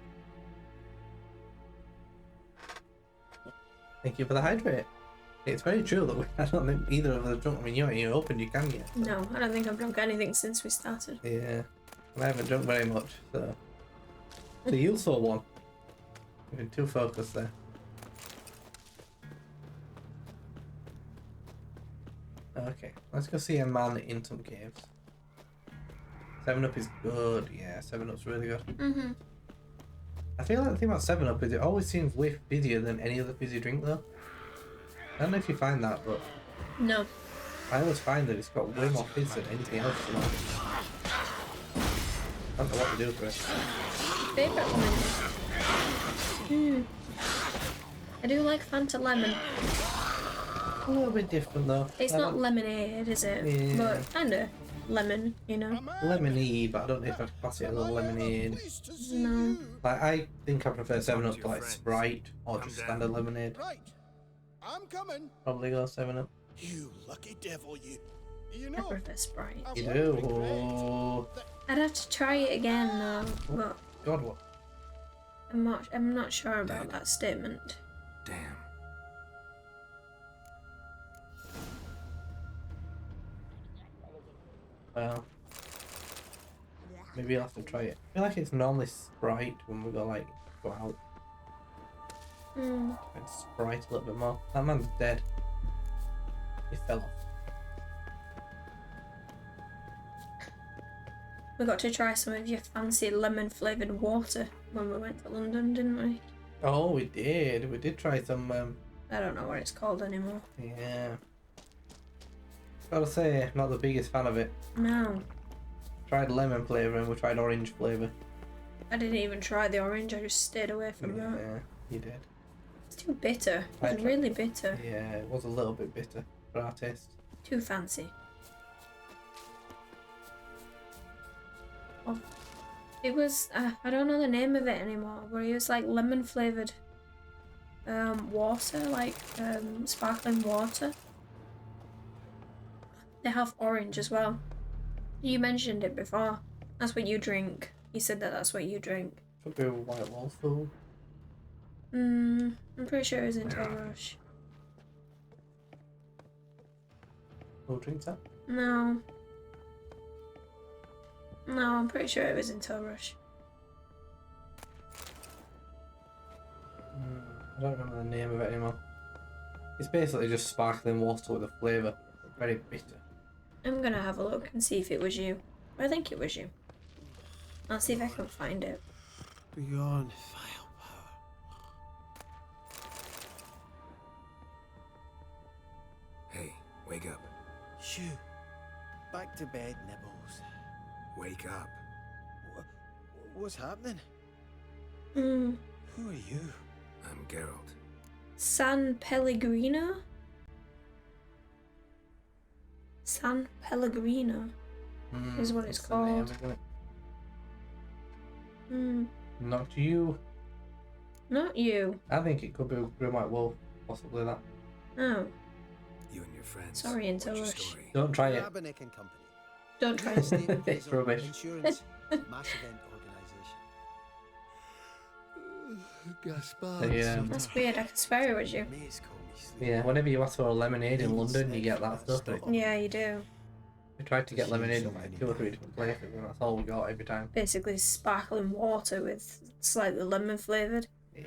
Thank you for the hydrate. It's very true that I don't think either of us are drunk. I mean, you opened, you can get. No, I don't think I've drunk anything since we started. Yeah. I haven't drunk very much, so. So you saw one. You've been too focused there. Okay, let's go see a man in some caves. 7-Up is good, yeah, 7-Up's really good. Mm-hmm. I feel like the thing about 7-Up is it always seems way fizzier than any other fizzy drink though. I don't know if you find that, but No. I always find that it's got way more fizz than anything else. You know? I don't know what to do for it. Favourite one? I do like Fanta Lemon. A little bit different though. It's not lemonade, is it? Yeah. But kinda lemon, you know? Lemonade, but I don't know if I'd class it as a lemonade. No. Like, I think I prefer 7-Up to like Sprite or just standard lemonade. Right. I'm coming. Probably go 7-Up. You lucky devil, you. You I know. prefer Sprite. You do? Oh. I'd have to try it again though, but God, what? I'm not sure about that statement. Damn. Well, maybe I'll have to try it. I feel like it's normally Sprite when we go out. Mm. And Sprite a little bit more. That man's dead. He fell off. We got to try some of your fancy lemon flavoured water when we went to London, didn't we? Oh, we did. We did try some. I don't know what it's called anymore. Yeah. Gotta say, not the biggest fan of it. No. Tried lemon flavour and we tried orange flavour. I didn't even try the orange, I just stayed away from that. Yeah, you did. It's too bitter. It's really bitter. Yeah, it was a little bit bitter for our taste. Too fancy. Oh. It was, I don't know the name of it anymore, but it was like lemon flavoured water, like sparkling water. They have orange as well. You mentioned it before. That's what you drink. You said that that's what you drink. Should be a White Wolf though. I'm pretty sure it was in Rush. Who drinks that? No. No, I'm pretty sure it was in Torush. I don't remember the name of it anymore. It's basically just sparkling water with a flavour. Very bitter. I'm gonna have a look and see if it was you. I think it was you. I'll see if I can find it. Beyond Hey, wake up. Shoo. Back to bed, Nibbles. Wake up. What's happening? Hmm. Who are you? I'm Geralt. San Pellegrino? San Pellegrino is what it's That's the name, called. isn't it? Hmm. Not you. Not you. I think it could be Grim White Wolf. Possibly that. Oh. You and your friends. Sorry, What's your Interrush. story? Don't try it. Rabinick and Company. Don't try State it. It's rubbish. Insurance. Mass event organisation. Gaspard. Yeah. That's weird. I could swear it was you. Maze call me sleep. Yeah, whenever you ask for a lemonade in London, you get that stuff. Yeah, you do. We tried to get lemonade in like 2 or 3 different places, and that's all we got every time. Basically sparkling water with slightly lemon flavoured. Yeah.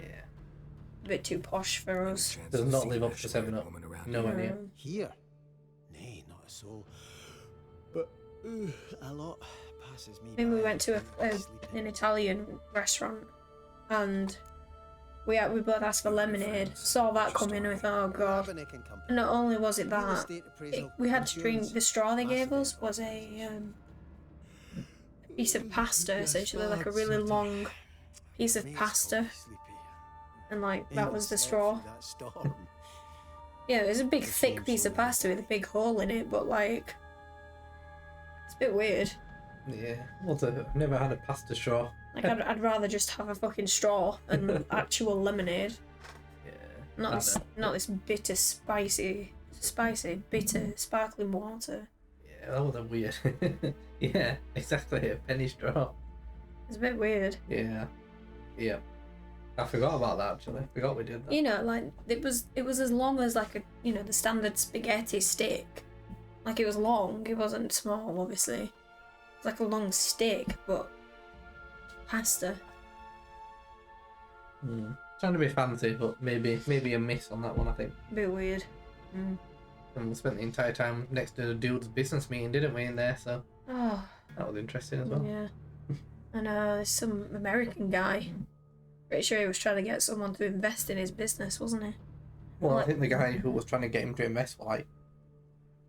A bit too posh for us. Does not live up to 7-Up. Nowhere near. Here? Nay, not a soul. But a lot passes me Then we by. went to an Italian restaurant and we both asked for lemonade. Saw that coming and we thought, oh god. Rabinick and Company. And not only was it Real that, estate appraisal, we had to drink, insurance, the straw they mass gave us event was a piece of pasta, essentially, like a really long piece of pasta. And like, that was the straw. That storm. Yeah, it was a big thick piece of pasta with a big hole in it, but like, it's a bit weird. Yeah. I've never had a pasta straw. Like, I'd rather just have a fucking straw and actual lemonade. Yeah. Not this bitter, bitter, sparkling water. Yeah, that was a weird. Yeah, exactly. A penny straw. It's a bit weird. Yeah. Yeah. I forgot about that actually. I forgot we did that. You know, like, it was as long as like a, you know, the standard spaghetti stick. Like, it was long. It wasn't small, obviously. It's like a long stick, but pasta. Trying to be fancy, but maybe a miss on that one, I think. A bit weird. Mm. And we spent the entire time next to the dude's business meeting, didn't we, in there? So Oh, that was interesting as well. yeah. And there's some American guy. Pretty sure he was trying to get someone to invest in his business, wasn't he? Well, I Like- think the guy who was trying to get him to invest was like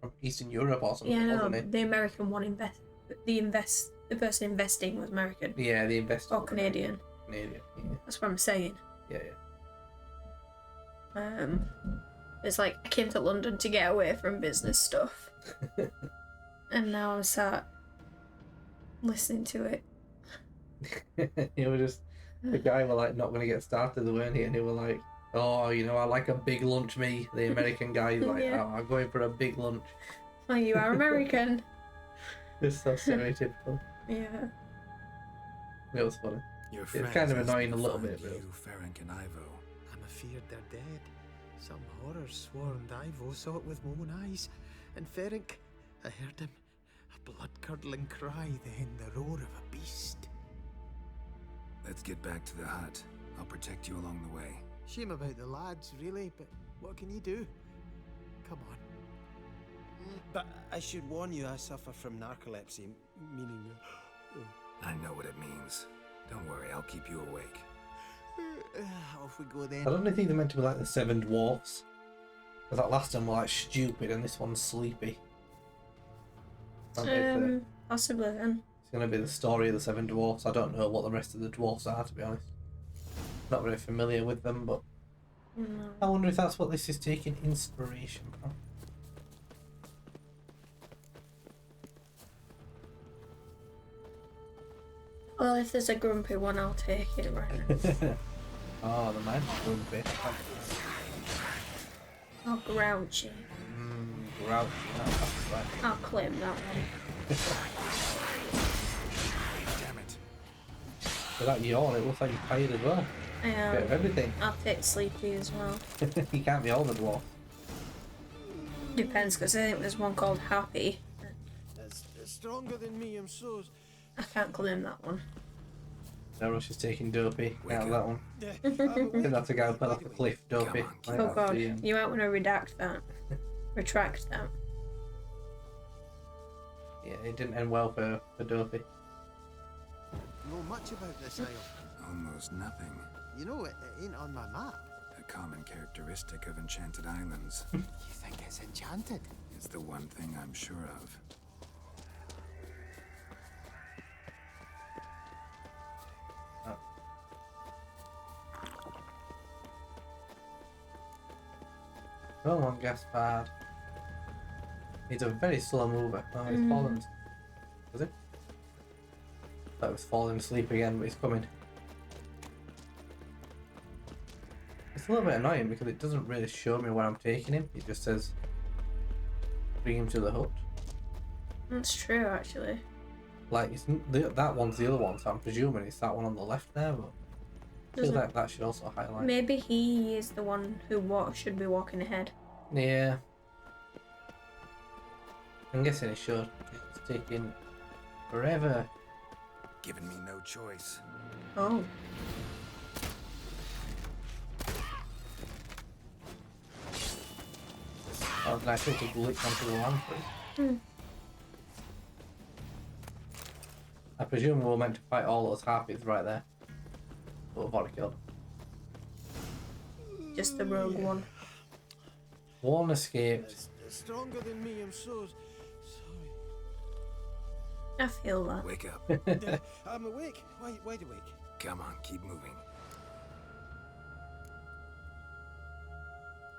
from Eastern Europe or something, Yeah, no, wasn't he? the American one the person investing was American. Yeah, the investor. Or Canadian. Canadian. Yeah. That's what I'm saying. Yeah. It's like I came to London to get away from business stuff. And now I'm sat listening to it. You were just the guy were like not going to get started, weren't he? And they were like, "Oh, you know, I like a big lunch." Me, the American guy, is like, Yeah. "Oh, I'm going for a big lunch." Oh, you are American. It's so stereotypical. Yeah. It was funny. Your It's friends kind of must annoying a have little found bit, really. You, Ferenc and Ivo. I'm afeard they're dead. Some horrors swarmed Ivo saw it with my own eyes. And Ferenc, I heard him. A blood-curdling cry, then the roar of a beast. Let's get back to the hut. I'll protect you along the way. Shame about the lads, really, but what can you do? Come on. But I should warn you, I suffer from narcolepsy, meaning... I know what it means. Don't worry, I'll keep you awake. Off we go then. I don't think they're meant to be like the Seven Dwarfs. Because that last one were like stupid and this one's sleepy. Aren't they? Possibly then. It's going to be the story of the Seven Dwarfs. I don't know what the rest of the dwarfs are, to be honest. Not very familiar with them, but No. I wonder if that's what this is taking inspiration from. Well, if there's a grumpy one, I'll take it right. Oh, the man's grumpy. Oh, grouchy. Grouchy. That's right. I'll claim that one. Damn it. With that yawn, it looks like you're tired as well. Bit of everything. I'll take sleepy as well. You can't be all the dwarf. Depends, because I think there's one called Happy. It's stronger than me, I'm so I can't claim that one. No, Rush is taking Dopey out of that one. I think that's a guy who fell off a cliff, Dopey. Oh god, you might want to redact that. Retract that. Yeah, it didn't end well for Dopey. Know much about this isle? Almost nothing. You know, it ain't on my map. A common characteristic of enchanted islands. You think it's enchanted? It's the one thing I'm sure of. Come on, Gaspard. He's a very slow mover. Oh, he's fallen. Was it? Thought he was falling asleep again, but he's coming. It's a little bit annoying because it doesn't really show me where I'm taking him. It just says, bring him to the hut. That's true, actually. Like, it's, that one's the other one, so I'm presuming it's that one on the left there, but I feel like that should also highlight. Maybe he is the one who should be walking ahead. Yeah. I'm guessing it should. It's taking forever. Giving me no choice. Oh. Oh, can I take a glitch onto the land, please? I presume we were meant to fight all those harpies right there. But we've already killed them. Just the rogue one. One escaped. It's stronger than me, I'm so sorry. I feel that. Wake up. I'm awake. Wide awake. Come on, keep moving.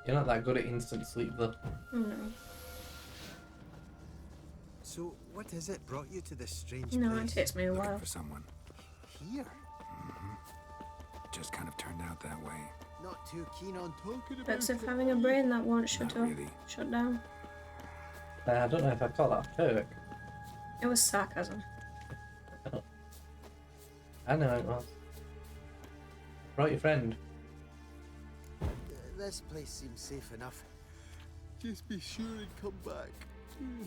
You're not that good at instant sleep, though. No. So, what is it brought you to this strange No, place? it takes me a Looking while. for someone. Here? Just kind of turned out that way. Not too keen on talking about Perks of it. having a brain that won't shut Not up. really. Shut down. I don't know if I'd call that a perk. It was sarcasm. I know it was. Brought your friend. This place seems safe enough. Just be sure and come back. And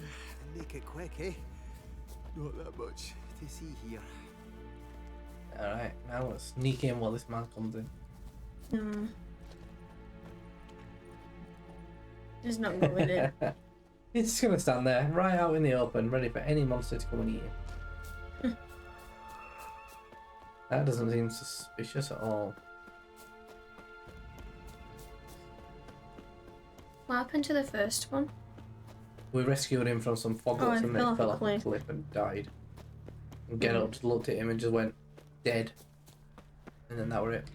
make it quick, eh? Not that much to see here. Alright, now let's sneak in while this man comes in. He's not going in. He's just gonna stand there, right out in the open, ready for any monster to come and eat him. That doesn't seem suspicious at all. What happened to the first one? We rescued him from some fog Oh, and he he fell fell off off a a cliff. cliff and died. And Geralt just looked at him and just went, dead. And then that were it.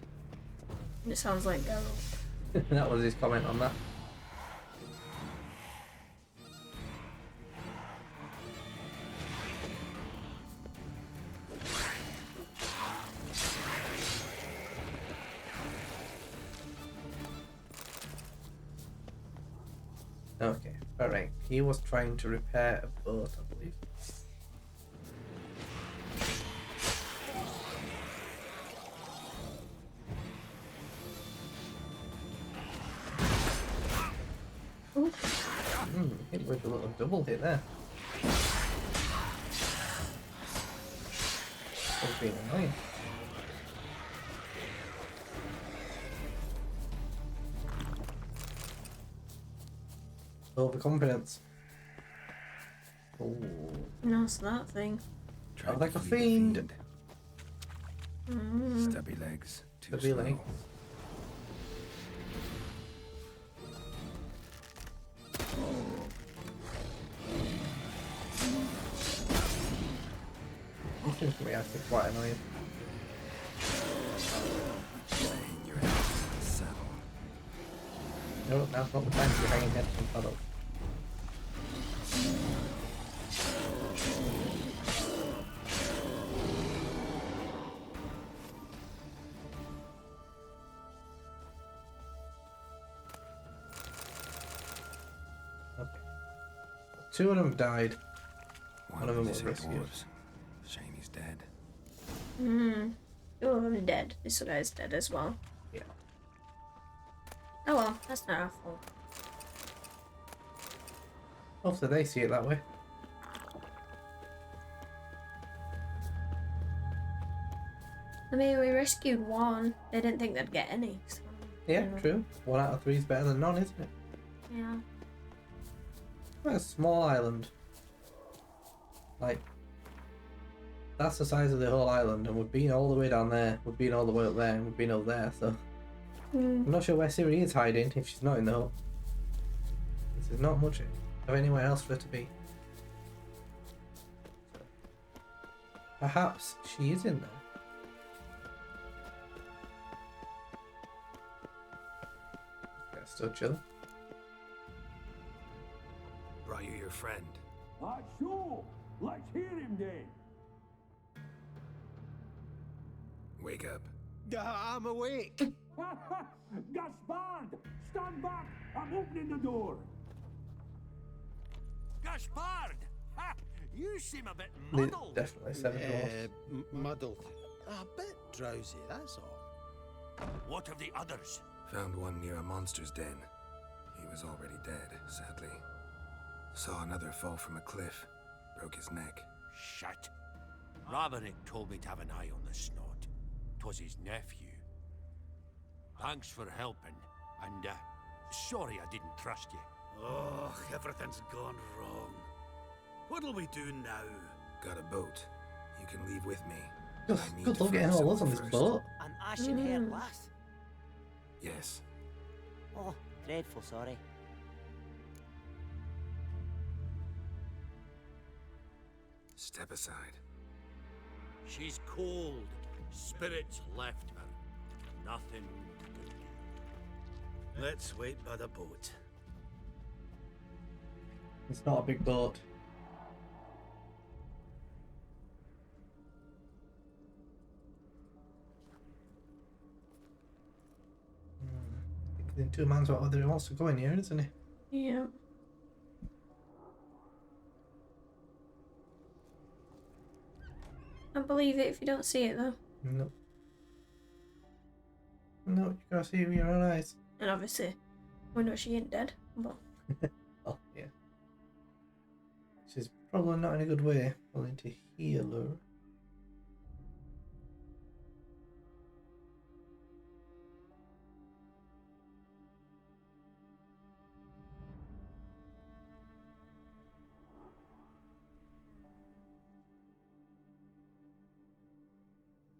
It sounds like Geralt. That was his comment on that. Okay, alright. He was trying to repair a boat, I believe. Hit with a little double hit there. That's being annoying. Overconfidence. Oh. No, it's that thing. I'm like a fiend. Stubby legs. Too Stubby slow. legs. This seems to be actually quite annoying. Your head in the saddle. No, now's not the time to be hanging heads from puddles. Okay. Two of them died. One of them was rescued. Shame he's dead. Two of them are dead. This guy's dead as well. Yeah. Oh well, that's not our fault. Hopefully they see it that way. I mean, we rescued one. They didn't think they'd get any. So, Yeah, true. 1 out of 3 is better than none, isn't it? Yeah. What a small island. Like, that's the size of the whole island, and we've been all the way down there, we've been all the way up there, and we've been over there, so... I'm not sure where Ciri is hiding if she's not in the hole. There's not much of anywhere else for her to be. Perhaps she is in there. Yeah, still chilling. Brought you your friend. Ah, sure. Let's hear him then. Wake up. I'm awake. Gaspard! Stand back! I'm opening the door. Gaspard! Ha! You seem a bit They muddled. definitely 7 dwarfs. Muddled. A bit drowsy, that's all. What of the others? Found one near a monster's den. He was already dead, sadly. Saw another fall from a cliff. Broke his neck. Shit. Raverick told me to have an eye on the snot. 'Twas his nephew. Thanks for helping, and sorry I didn't trust you. Oh, everything's gone wrong. What'll we do now? Got a boat. You can leave with me. Good luck getting all us on this boat. An ashen-haired lass? Yes. Oh, dreadful sorry. Step aside. She's cold. Spirits left her. Nothing we could do. Let's wait by the boat. It's not a big boat. The 2 man's whether he wants to go in here, isn't he? Yeah. I believe it if you don't see it though. No. No, you gotta see it with your own eyes. And obviously, we know she ain't dead, but... Oh, yeah. She's probably not in a good way. Willing to heal her.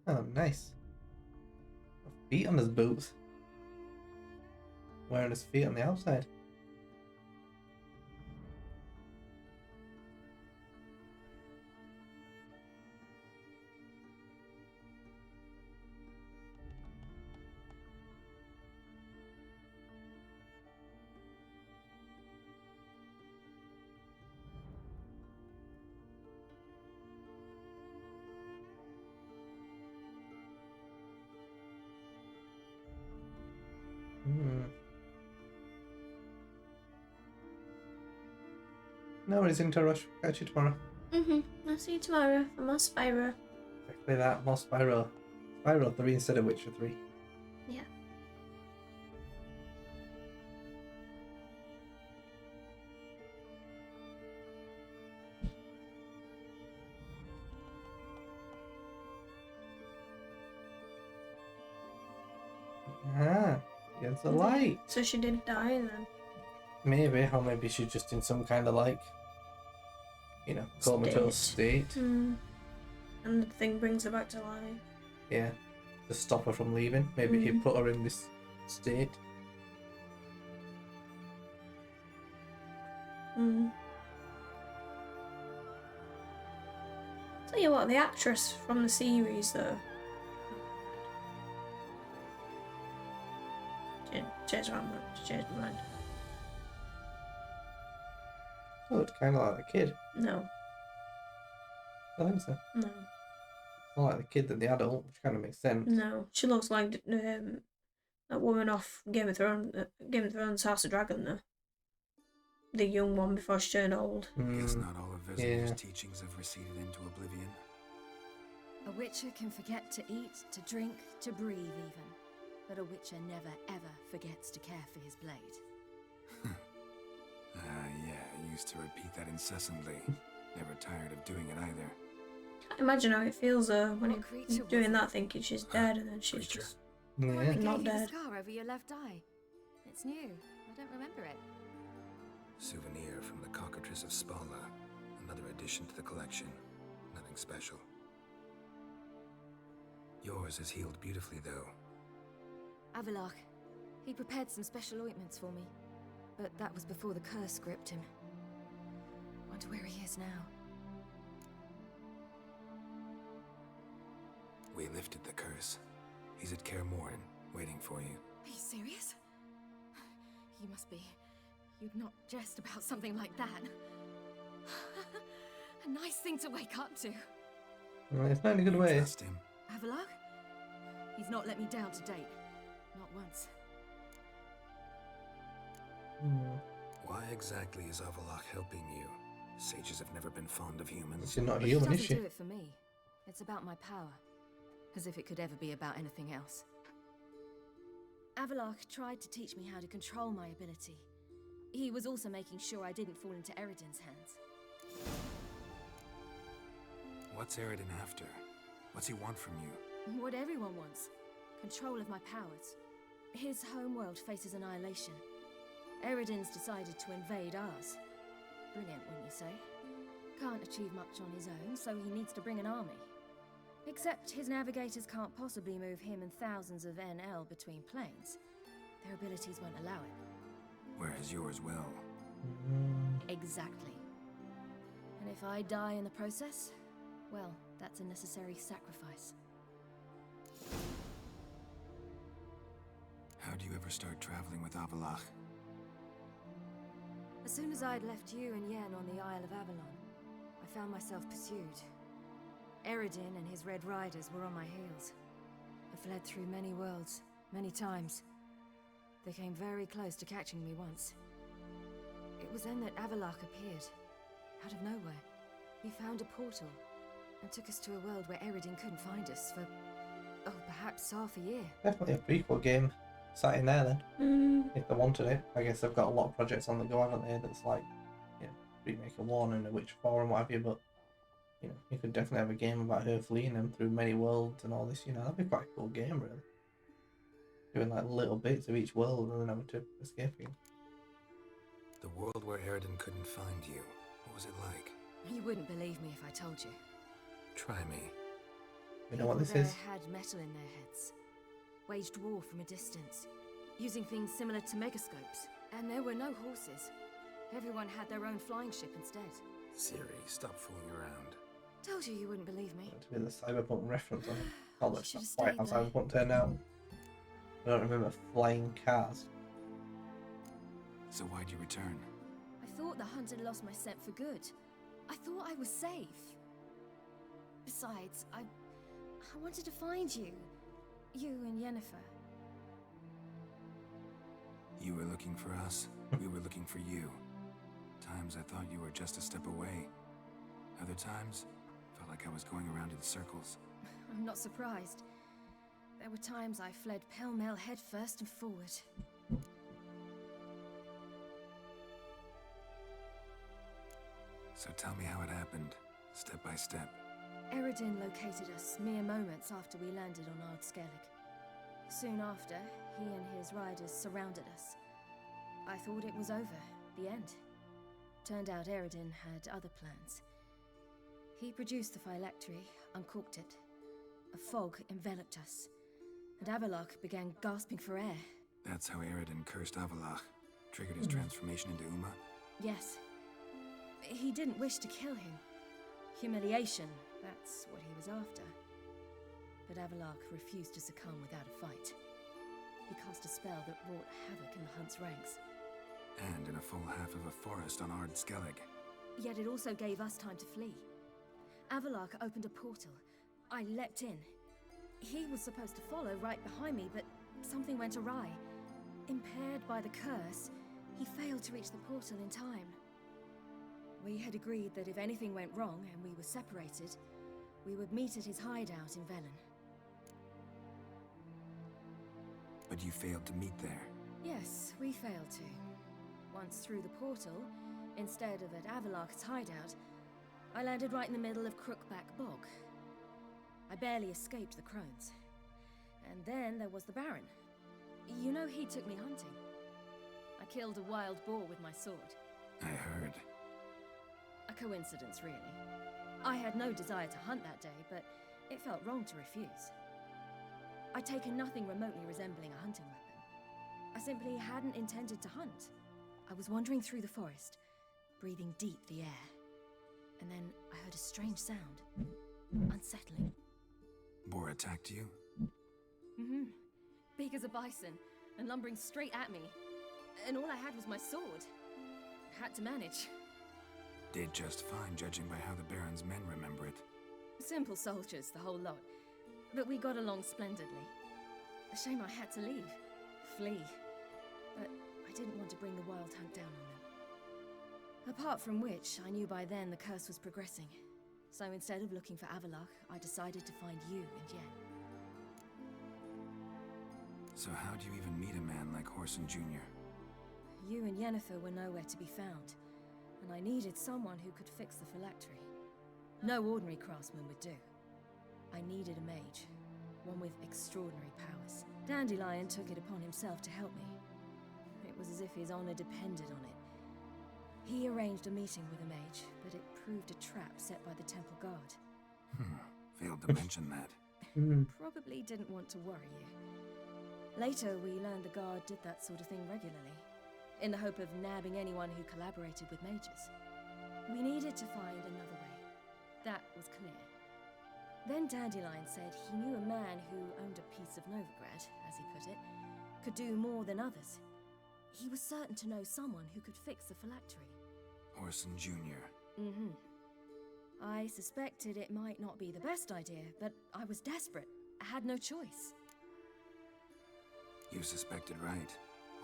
Oh, nice. Feet on his boots. Wearing his feet on the outside. No worries, Interrush. Catch you tomorrow. I'll see you tomorrow for more Spyro. Exactly that, more Spyro. Spyro 3 instead of Witcher 3. Yeah. Ah, against the light. So she did die then. Maybe, or maybe she's just in some kind of like, you know, comatose state. And the thing brings her back to life. Yeah, to stop her from leaving. Maybe he put her in this state. Tell you what, the actress from the series though. Changed my mind. Oh, it's kind of like the kid. No. I think so. No. More like the kid than the adult, which kind of makes sense. No. She looks like that woman off Game of Thrones House of Dragon though. The young one before she turned old. Guess not all of Vesemir's teachings have receded into oblivion. A witcher can forget to eat, to drink, to breathe even. But a witcher never ever forgets to care for his blade. Yeah, I used to repeat that incessantly. Never tired of doing it either. I imagine how it feels when What creature you're was doing it? that, thinking she's dead, and then she's just Whoever gave not you the dead. scar over your left eye. It's new. I don't remember it. Souvenir from the Cockatrice of Spala. Another addition to the collection. Nothing special. Yours is healed beautifully, though. Avallac'h. He prepared some special ointments for me. But that was before the curse gripped him. Wonder where he is now. We lifted the curse. He's at Kaer Morhen, waiting for you. Are you serious? You must be. You'd not jest about something like that. A nice thing to wake up to. Well, it's not in a good way. Trust him. Avallac'h? He's not let me down to date. Not once. Why exactly is Avallac'h helping you? Sages have never been fond of humans. She's not But human, he is doesn't she? do it for me. It's about my power. As if it could ever be about anything else. Avallac'h tried to teach me how to control my ability. He was also making sure I didn't fall into Eredin's hands. What's Eredin after? What's he want from you? What everyone wants. Control of my powers. His homeworld faces annihilation. Eredin's decided to invade ours. Brilliant, wouldn't you say? Can't achieve much on his own, so he needs to bring an army. Except his navigators can't possibly move him and thousands of NL between planes. Their abilities won't allow it. Whereas yours will. Exactly. And if I die in the process, well, that's a necessary sacrifice. How'd you ever start traveling with Avallac'h? As soon as I'd left you and Yen on the Isle of Avalon, I found myself pursued. Eredin and his Red Riders were on my heels. I fled through many worlds, many times. They came very close to catching me once. It was then that Avallac'h appeared, out of nowhere. He found a portal, and took us to a world where Eredin couldn't find us for, oh, perhaps half a year. Definitely a prequel game sat in there then. If they wanted it. I guess they've got a lot of projects on the go, haven't they? That's like, you know, remake of 1 and a Witcher 4 and what have you, but you know, you could definitely have a game about her fleeing them through many worlds and all this, you know, that'd be quite a cool game, really. Doing like little bits of each world and then having to escape it. The world where Eredin couldn't find you. What was it like? You wouldn't believe me if I told you. Try me. You know what this People is? there had metal in their heads, waged war from a distance, using things similar to megascopes, and there were no horses. Everyone had their own flying ship instead. Siri, stop fooling around. Told you you wouldn't believe me. To be the Cyberpunk reference on it. Oh, that's should've not quite how stayed there. Cyberpunk turned out. I don't remember flying cars. So why'd you return? I thought the hunt had lost my scent for good. I thought I was safe. Besides, I wanted to find you. You and Yennefer. You were looking for us. We were looking for you. Times I thought you were just a step away. Other times, felt like I was going around in circles. I'm not surprised. There were times I fled pell-mell head first and forward. So tell me how it happened, step by step. Eredin located us mere moments after we landed on Ard Skellig. Soon after, he and his riders surrounded us. I thought it was over, the end. Turned out Eredin had other plans. He produced the phylactery, uncorked it. A fog enveloped us, and Avallac'h began gasping for air. That's how Eredin cursed Avallac'h. Triggered his transformation into Uma. Yes. He didn't wish to kill him. Humiliation, that's what he was after. But Avallac'h refused to succumb without a fight. He cast a spell that wrought havoc in the hunt's ranks. And in a full half of a forest on Ard Skellig. Yet it also gave us time to flee. Avallac'h opened a portal. I leapt in. He was supposed to follow right behind me, but something went awry. Impaired by the curse, he failed to reach the portal in time. We had agreed that if anything went wrong and we were separated, we would meet at his hideout in Velen. But you failed to meet there. Yes, we failed to. Once through the portal, instead of at Avallac'h's hideout, I landed right in the middle of Crook Rockback Bog. I barely escaped the crones. And then there was the Baron. You know, he took me hunting. I killed a wild boar with my sword. I heard. A coincidence, really. I had no desire to hunt that day, but it felt wrong to refuse. I'd taken nothing remotely resembling a hunting weapon. I simply hadn't intended to hunt. I was wandering through the forest, breathing deep the air. And then I heard a strange sound. Unsettling. Boar attacked you? Mm-hmm. Big as a bison, and lumbering straight at me. And all I had was my sword. Had to manage. Did just fine, judging by how the Baron's men remember it. Simple soldiers, the whole lot. But we got along splendidly. A shame I had to leave. Flee. But I didn't want to bring the wild hunt down on them. Apart from which, I knew by then the curse was progressing. So instead of looking for Avallac'h, I decided to find you and Yen. So how do you even meet a man like Whoreson Jr.? You and Yennefer were nowhere to be found, and I needed someone who could fix the phylactery. No ordinary craftsman would do. I needed a mage, one with extraordinary powers. Dandelion took it upon himself to help me. It was as if his honor depended on it. He arranged a meeting with a mage, but it proved a trap set by the Temple Guard. Failed to mention that. Probably didn't want to worry you. Later, we learned the Guard did that sort of thing regularly, in the hope of nabbing anyone who collaborated with mages. We needed to find another way. That was clear. Then Dandelion said he knew a man who owned a piece of Novigrad, as he put it, could do more than others. He was certain to know someone who could fix the phylactery. Whoreson Jr. Mm-hmm. I suspected it might not be the best idea, but I was desperate. I had no choice. You suspected right.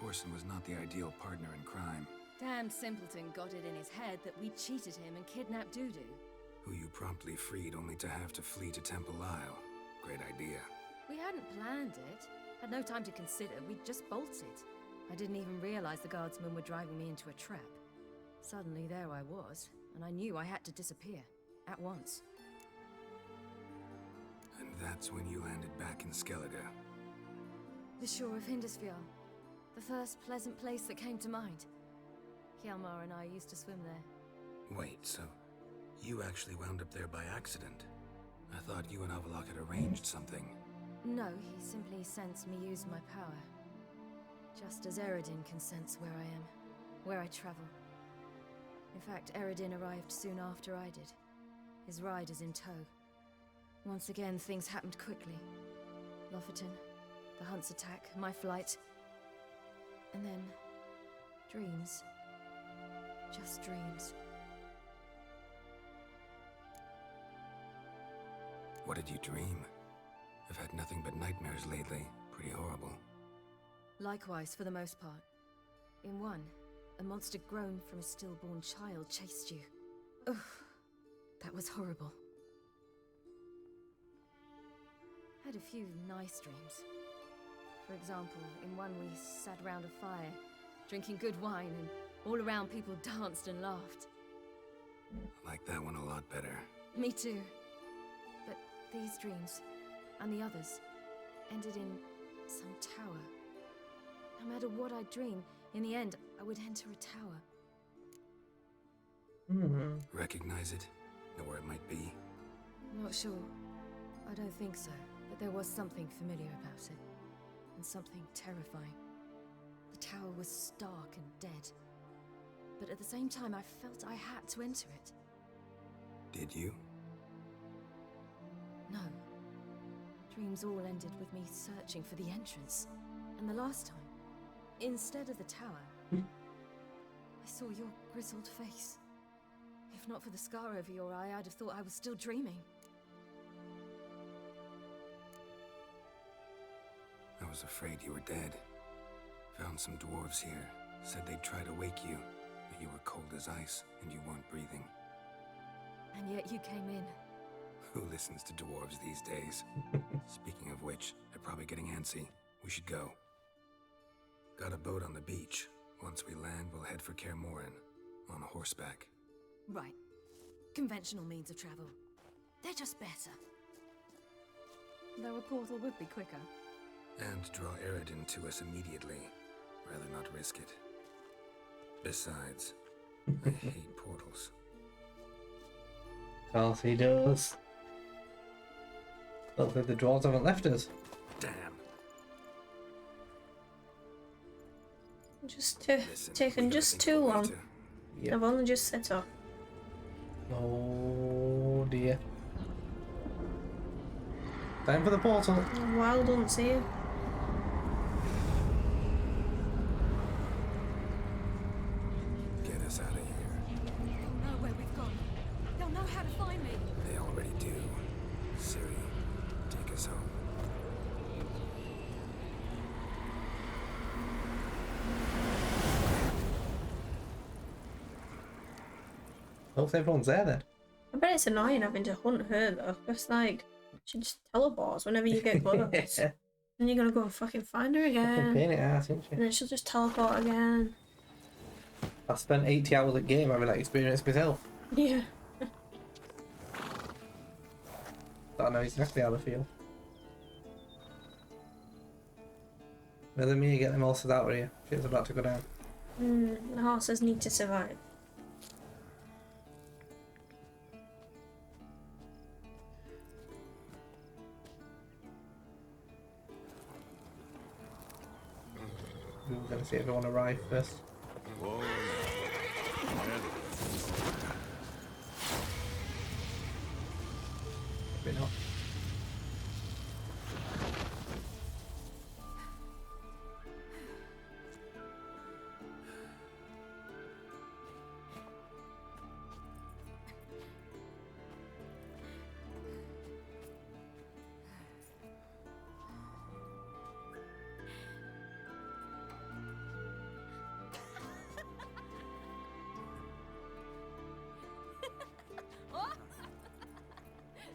Whoreson was not the ideal partner in crime. Damned simpleton got it in his head that we'd cheated him and kidnapped Dudu. Who you promptly freed only to have to flee to Temple Isle. Great idea. We hadn't planned it. Had no time to consider. We'd just bolted. I didn't even realize the guardsmen were driving me into a trap. Suddenly there I was, and I knew I had to disappear. At once. And that's when you landed back in Skellige. The shore of Hindisfjall. The first pleasant place that came to mind. Hjalmar and I used to swim there. Wait, so you actually wound up there by accident? I thought you and Avallac'h had arranged something. No, he simply sensed me use my power. Just as Eredin can sense where I am, where I travel. In fact, Eredin arrived soon after I did. His riders in tow. Once again, things happened quickly. Lofoten, the hunt's attack, my flight. And then, dreams. Just dreams. What did you dream? I've had nothing but nightmares lately. Pretty horrible. Likewise, for the most part. In one, a monster grown from a stillborn child chased you. Ugh, that was horrible. Had a few nice dreams. For example, in one we sat round a fire, drinking good wine, and all around people danced and laughed. I like that one a lot better. Me too. But these dreams, and the others, ended in some tower. No matter what I dream, in the end, I would enter a tower. Recognize it? Know where it might be? Not sure. I don't think so, but there was something familiar about it. And something terrifying. The tower was stark and dead. But at the same time, I felt I had to enter it. Did you? No. Dreams all ended with me searching for the entrance. And the last time, instead of the tower, I saw your grizzled face. If not for the scar over your eye, I'd have thought I was still dreaming. I was afraid you were dead. Found some dwarves here. Said they'd try to wake you, but you were cold as ice and you weren't breathing. And yet you came in. Who listens to dwarves these days? Speaking of which, they're probably getting antsy. We should go. Got a boat on the beach. Once we land, we'll head for Kaer Morhen, on horseback. Right. Conventional means of travel. They're just better. Though a portal would be quicker. And draw Eredin to us immediately. Rather not risk it. Besides, I hate portals. Of course he does. Looks like the dwarves haven't left us. Damn. Just taken just too long. Yep. I've only just set off. Oh dear. Time for the portal. Well done, see you. Get us out of here. They'll know where we've gone. They'll know how to find me. They already do. Ciri, take us home. Hopes everyone's there then. I bet it's annoying having to hunt her though. It's like she just teleports whenever you get close. And you're gonna go and fucking find her Fucking again. pain in the ass, isn't she? And then she'll just teleport again. I spent 80 hours at game having that experience myself. Yeah. So I know exactly how I feel. Whether me get them horses out of here. Shit's about to go down. The horses need to survive. We're gonna see everyone arrive first. Whoa. Maybe not.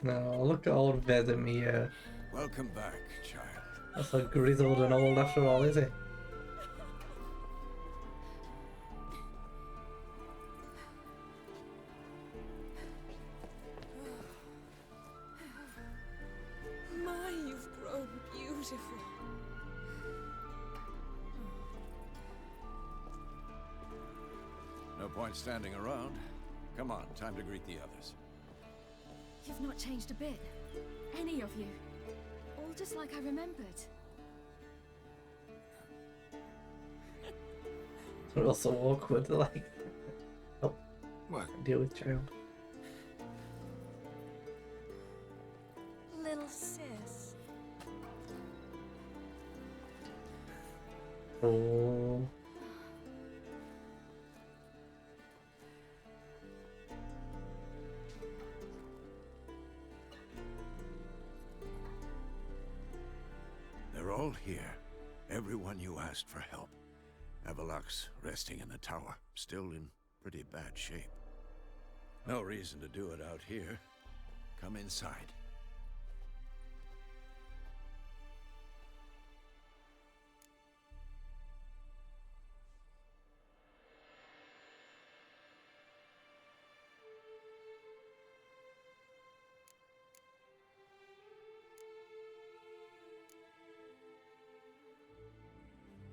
No, look at old Vesemir. Welcome back, child. That's so grizzled and old after all, is he? My, you've grown beautiful. No point standing around. Come on, time to greet the others. You've not changed a bit. Any of you. All just like I remembered. It's also awkward, like. Oh, what? Deal with child. Little sis. Oh. They're all here. Everyone you asked for help. Avallac'h's resting in the tower, still in pretty bad shape. No reason to do it out here. Come inside.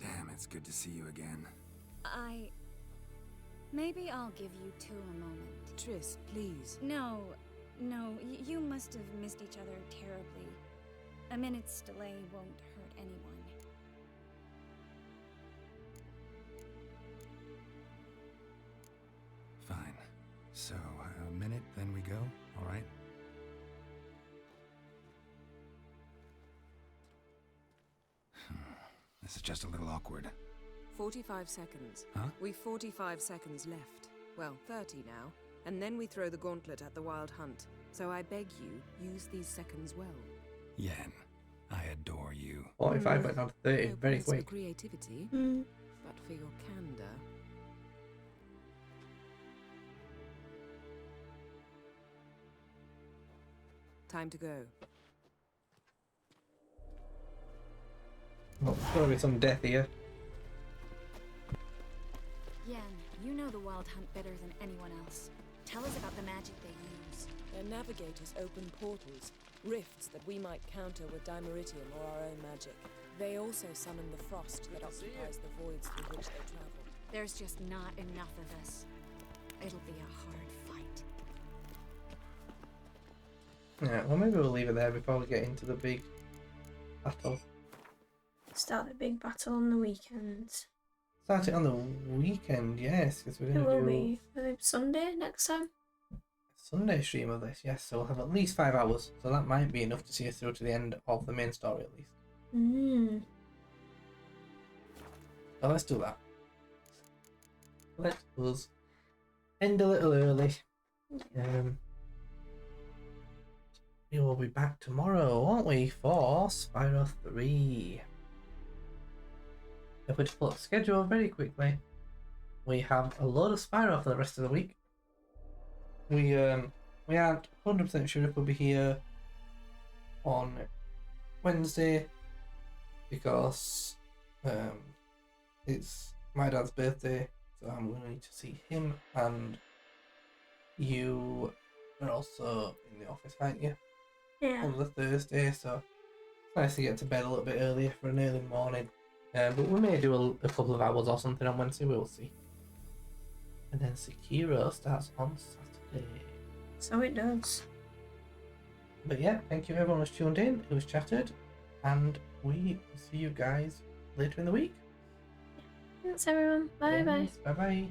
Damn, it's good to see you again. Maybe I'll give you two a moment. Triss, please. No, you must have missed each other terribly. A minute's delay won't hurt anyone. Fine. So, a minute, then we go, all right? This is just a little awkward. 45 seconds. Huh? We've 45 seconds left. Well, 30 now. And then we throw the gauntlet at the Wild Hunt. So I beg you, use these seconds well. Yen, I adore you. 45 but not 30, No very praise for quick. creativity, but for your candor. Time to go. Oh, there's gotta be some death here. Yen, you know the Wild Hunt better than anyone else. Tell us about the magic they use. Their navigators open portals, rifts that we might counter with Dimeritium or our own magic. They also summon the frost that occupies the voids through which they travel. There's just not enough of us. It'll be a hard fight. Yeah, well maybe we'll leave it there before we get into the big battle. Start the big battle on the weekends. Start it on the weekend, yes, because we're It going will to do be Sunday next time. a Sunday stream of this, yes, so we'll have at least 5 hours, so that might be enough to see us through to the end of the main story at least. So let's do that. Let us end a little early. We will be back tomorrow, won't we, for Spyro 3. If we pull up the schedule very quickly, we have a load of Spyro for the rest of the week. We aren't 100% sure if we'll be here on Wednesday because it's my dad's birthday, so I'm going to need to see him, and you are also in the office, aren't you? Yeah. On the Thursday, so it's nice to get to bed a little bit earlier for an early morning. But we may do a couple of hours or something on Wednesday, we'll see. And then Sekiro starts on Saturday. So it does. But yeah, thank you everyone who's tuned in, who's chatted, and we will see you guys later in the week. Thanks everyone. Bye bye. Bye bye.